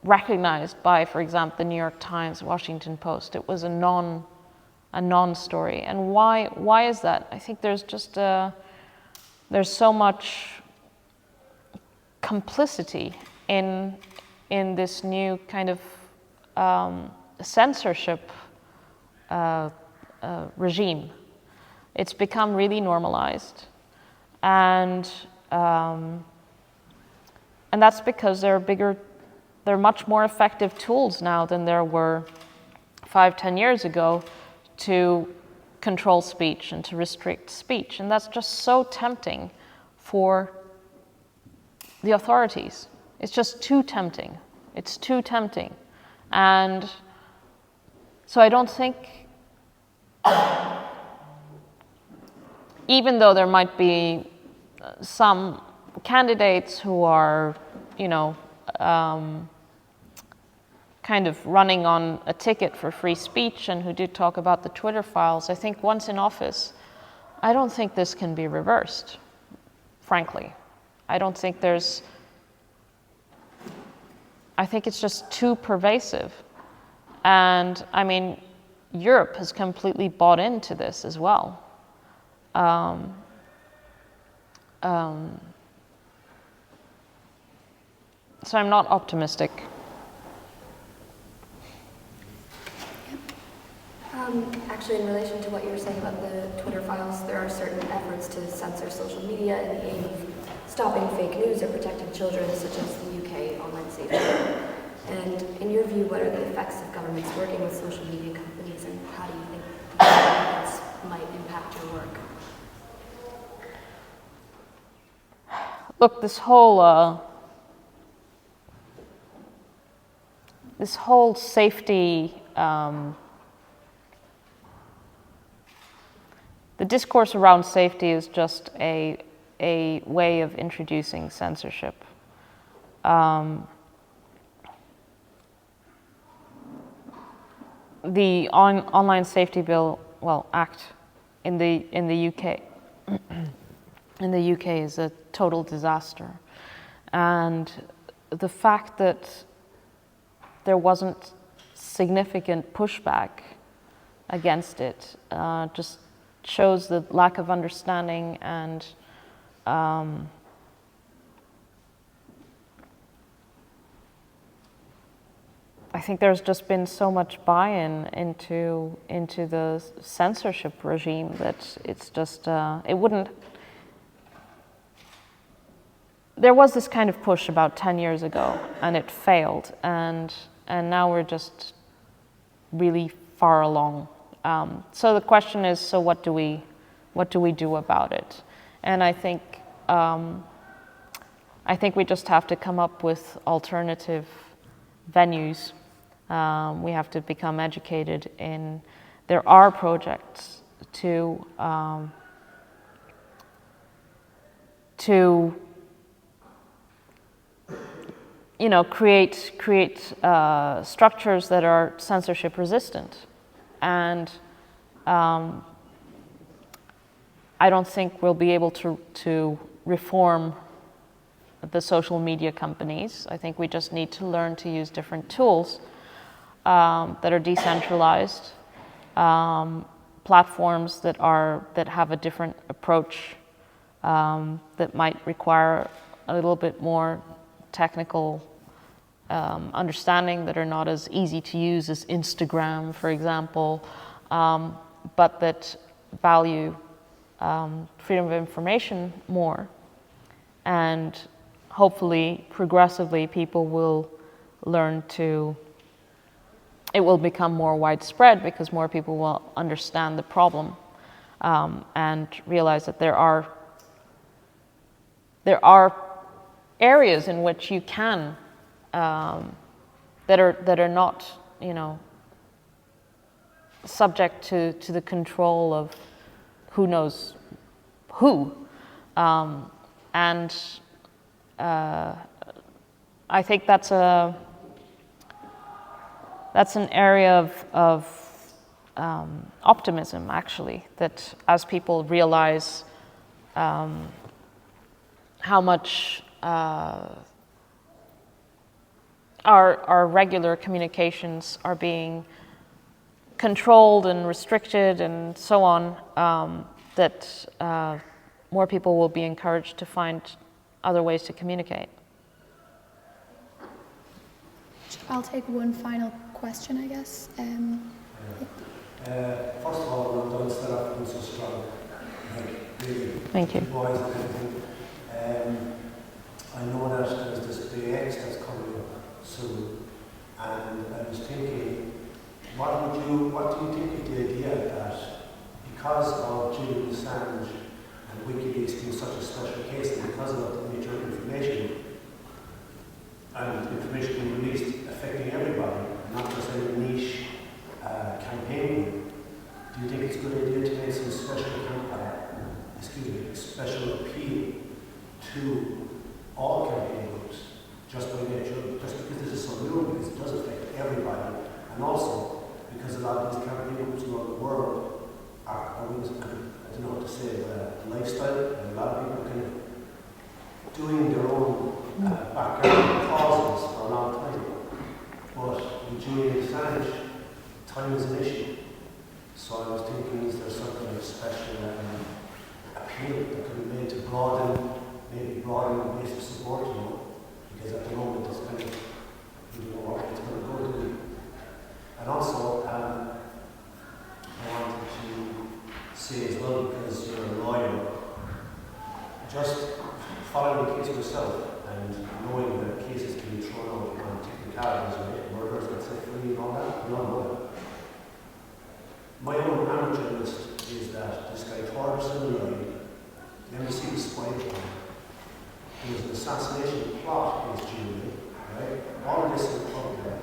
recognized by, for example, the New York Times, Washington Post. It was a non-story. And why is that? I think there's just there's so much complicity in this new kind of censorship regime. It's become really normalized, and that's because there are much more effective tools now than there were 5-10 years ago to control speech and to restrict speech, and that's just so tempting for the authorities. It's just too tempting. It's too tempting. And so I don't think, even though there might be some candidates who are, you know, kind of running on a ticket for free speech and who did talk about the Twitter files, I think once in office, I don't think this can be reversed, frankly. I don't think I think it's just too pervasive. And I mean, Europe has completely bought into this as well. So I'm not optimistic. Actually, in relation to what you were saying about the Twitter files, there are certain efforts to censor social media in the aim of stopping fake news or protecting children, such as the UK online safety. And in your view, what are the effects of governments working with social media companies, and how do you think the governments might impact your work? Look, this whole safety, the discourse around safety is just a way of introducing censorship. The online safety bill, well, act in the UK in the UK is a total disaster, and the fact that there wasn't significant pushback against it just shows the lack of understanding and I think there's just been so much buy-in into the censorship regime that it's just it wouldn't. There was this kind of push about 10 years ago, and it failed, and now we're just really far along. So the question is, so what do we do about it? And I think we just have to come up with alternative venues. We have to become educated in. There are projects to create structures that are censorship resistant, and I don't think we'll be able to reform the social media companies. I think we just need to learn to use different tools that are decentralized, platforms that have a different approach, that might require a little bit more technical understanding, that are not as easy to use as Instagram, for example, but that value freedom of information more. And hopefully, progressively, people will learn it will become more widespread because more people will understand the problem and realize that there are areas in which you can that are not, subject to the control of who knows who, and I think that's an area of optimism, actually, that as people realize how much our regular communications are being controlled and restricted and so on, that more people will be encouraged to find other ways to communicate. I'll take one final question, I guess. First of all, well done, Stella, for being so strong. Really, Thank you. Boys and everything. I know that there's this BX that's coming up soon, and I was thinking, what do you think of the idea that because of Julian Assange and Wikileaks being such a special case, and because of the nature of information and information being released affecting everybody, not just any niche campaign, do you think it's a good idea to make some special appeal to all campaign groups, just by nature, just because this is so new, because it does affect everybody, and also because a lot of these campaign groups around the world are I don't know what to say, lifestyle, and a lot of people are kind of doing their own background causes for a long time. But with Julian Assange, time is an issue. So I was thinking, is there some kind of special appeal that could be made to broaden the base of support, because at the moment it's kind of, we don't know what it's going to go to. And also, I wanted to say as well, because you're a lawyer, just following the case yourself and knowing that cases can be thrown out on technicalities, right? Murderers get set free and all that, we all know that. My own amateur list is that this guy Torgerson died. Let me see the spy plane. There was an assassination plot against Julian, right? All of this is public.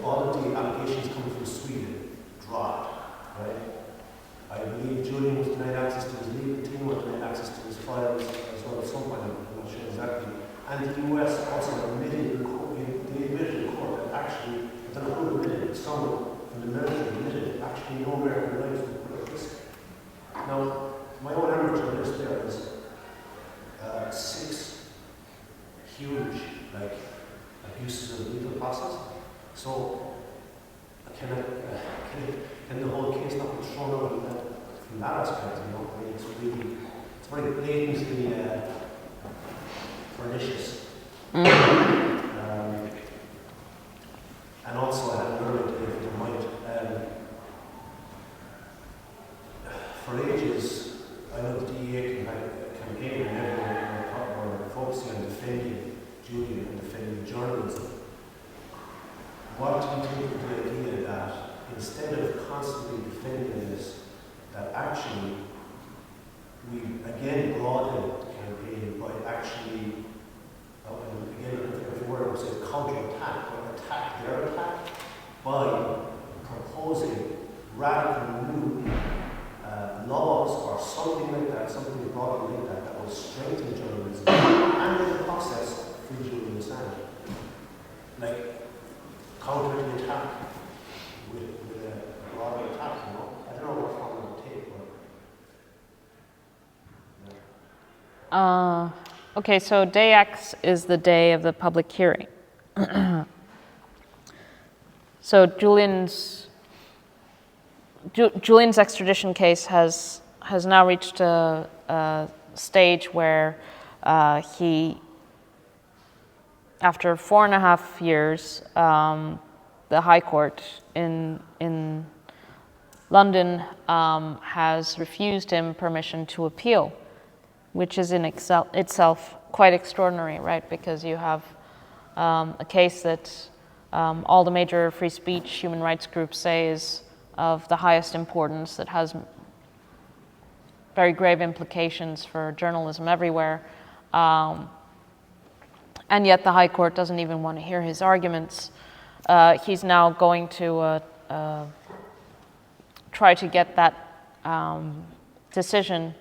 All of the allegations coming from Sweden dropped, right? I believe Julian was denied access to his legal team, or denied access to his files as well at some point. I'm not sure exactly. And the US also admitted in court, they admitted in court that actually, I don't know who admitted it, someone from the military admitted actually no American lives were put at risk. huge, like abuses of the legal process. So can the whole case not be thrown out from that aspect? You know, I mean, it's very blatantly pernicious. And also, I had an earlier today, if you don't mind. For ages, I know the DEA campaign and everyone were focusing on defending Julian and defending journalism. What do you think of the idea that instead of constantly defending this, that actually we again broaden the campaign by actually, again, if a word I would say counterattack, or attack their attack by proposing radical new laws or something like that, something broader like that, that will strengthen journalism and in the process free Julian Assange. Like, counter the attack with a broader attack, you know? I don't know what form it would take, but... Okay, so day X is the day of the public hearing. So Julian's extradition case has now reached a stage where he, after 4.5 years, the High Court in London has refused him permission to appeal, which is in itself quite extraordinary, right? Because you have a case that all the major free speech human rights groups say is of the highest importance, that has very grave implications for journalism everywhere. And yet the High Court doesn't even want to hear his arguments. He's now going to try to get that decision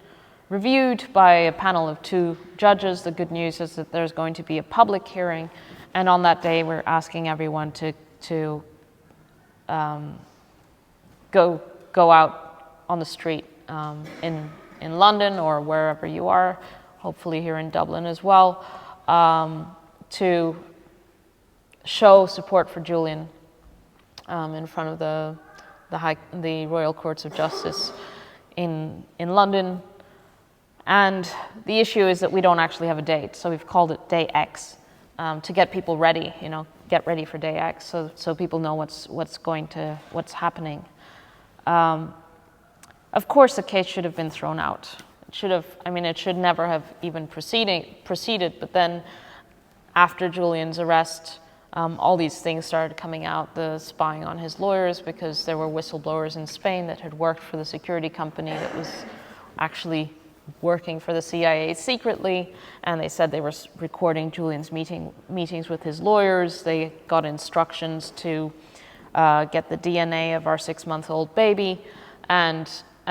reviewed by a panel of 2 judges. The good news is that there's going to be a public hearing, and on that day we're asking everyone to go out on the street in London or wherever you are, hopefully here in Dublin as well, to show support for Julian in front of the Royal Courts of Justice in London. And the issue is that we don't actually have a date, so we've called it Day X to get people ready, you know, get ready for Day X, so people know what's happening. Of course, the case should have been thrown out. It should never have even proceeded. But then, after Julian's arrest, all these things started coming out. The spying on his lawyers, because there were whistleblowers in Spain that had worked for the security company that was actually working for the CIA secretly, and they said they were recording Julian's meetings with his lawyers. They got instructions to get the DNA of our 6-month-old baby, and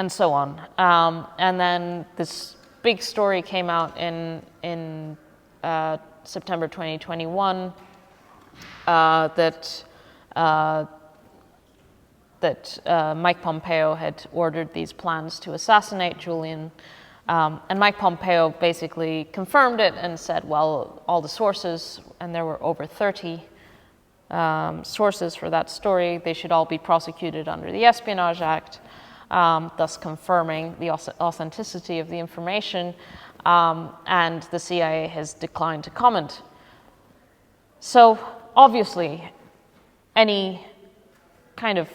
so on. And then this big story came out in September 2021 that Mike Pompeo had ordered these plans to assassinate Julian. And Mike Pompeo basically confirmed it and said, well, all the sources, and there were over 30 sources for that story, they should all be prosecuted under the Espionage Act, thus confirming the authenticity of the information, and the CIA has declined to comment. So obviously, any kind of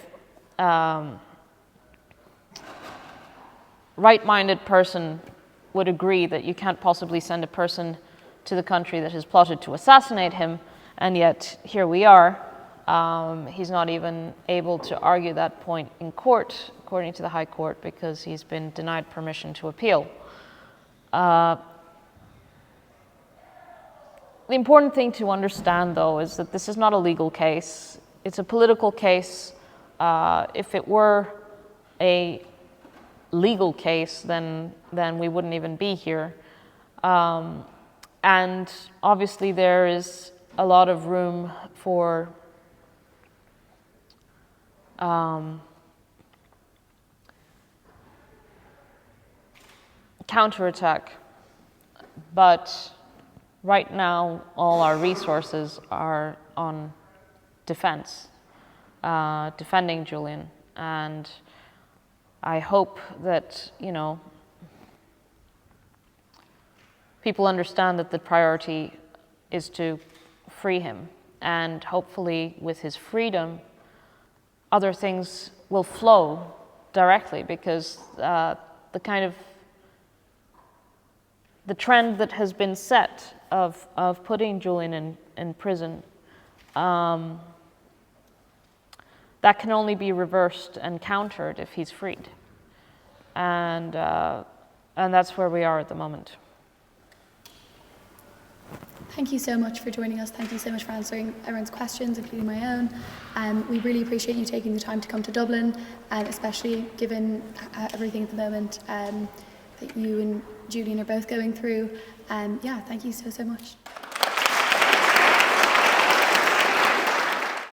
right-minded person would agree that you can't possibly send a person to the country that has plotted to assassinate him, and yet here we are. He's not even able to argue that point in court, according to the High Court, because he's been denied permission to appeal. The important thing to understand, though, is that this is not a legal case. It's a political case. If it were a legal case, then we wouldn't even be here. And obviously there is a lot of room for counterattack, but right now all our resources are on defense, defending Julian. And I hope that, people understand that the priority is to free him. And hopefully with his freedom, other things will flow directly, because the trend that has been set of putting Julian in prison, that can only be reversed and countered if he's freed. And that's where we are at the moment. Thank you so much for joining us. Thank you so much for answering everyone's questions, including my own. We really appreciate you taking the time to come to Dublin, especially given everything at the moment that you and Julian are both going through. Thank you so much.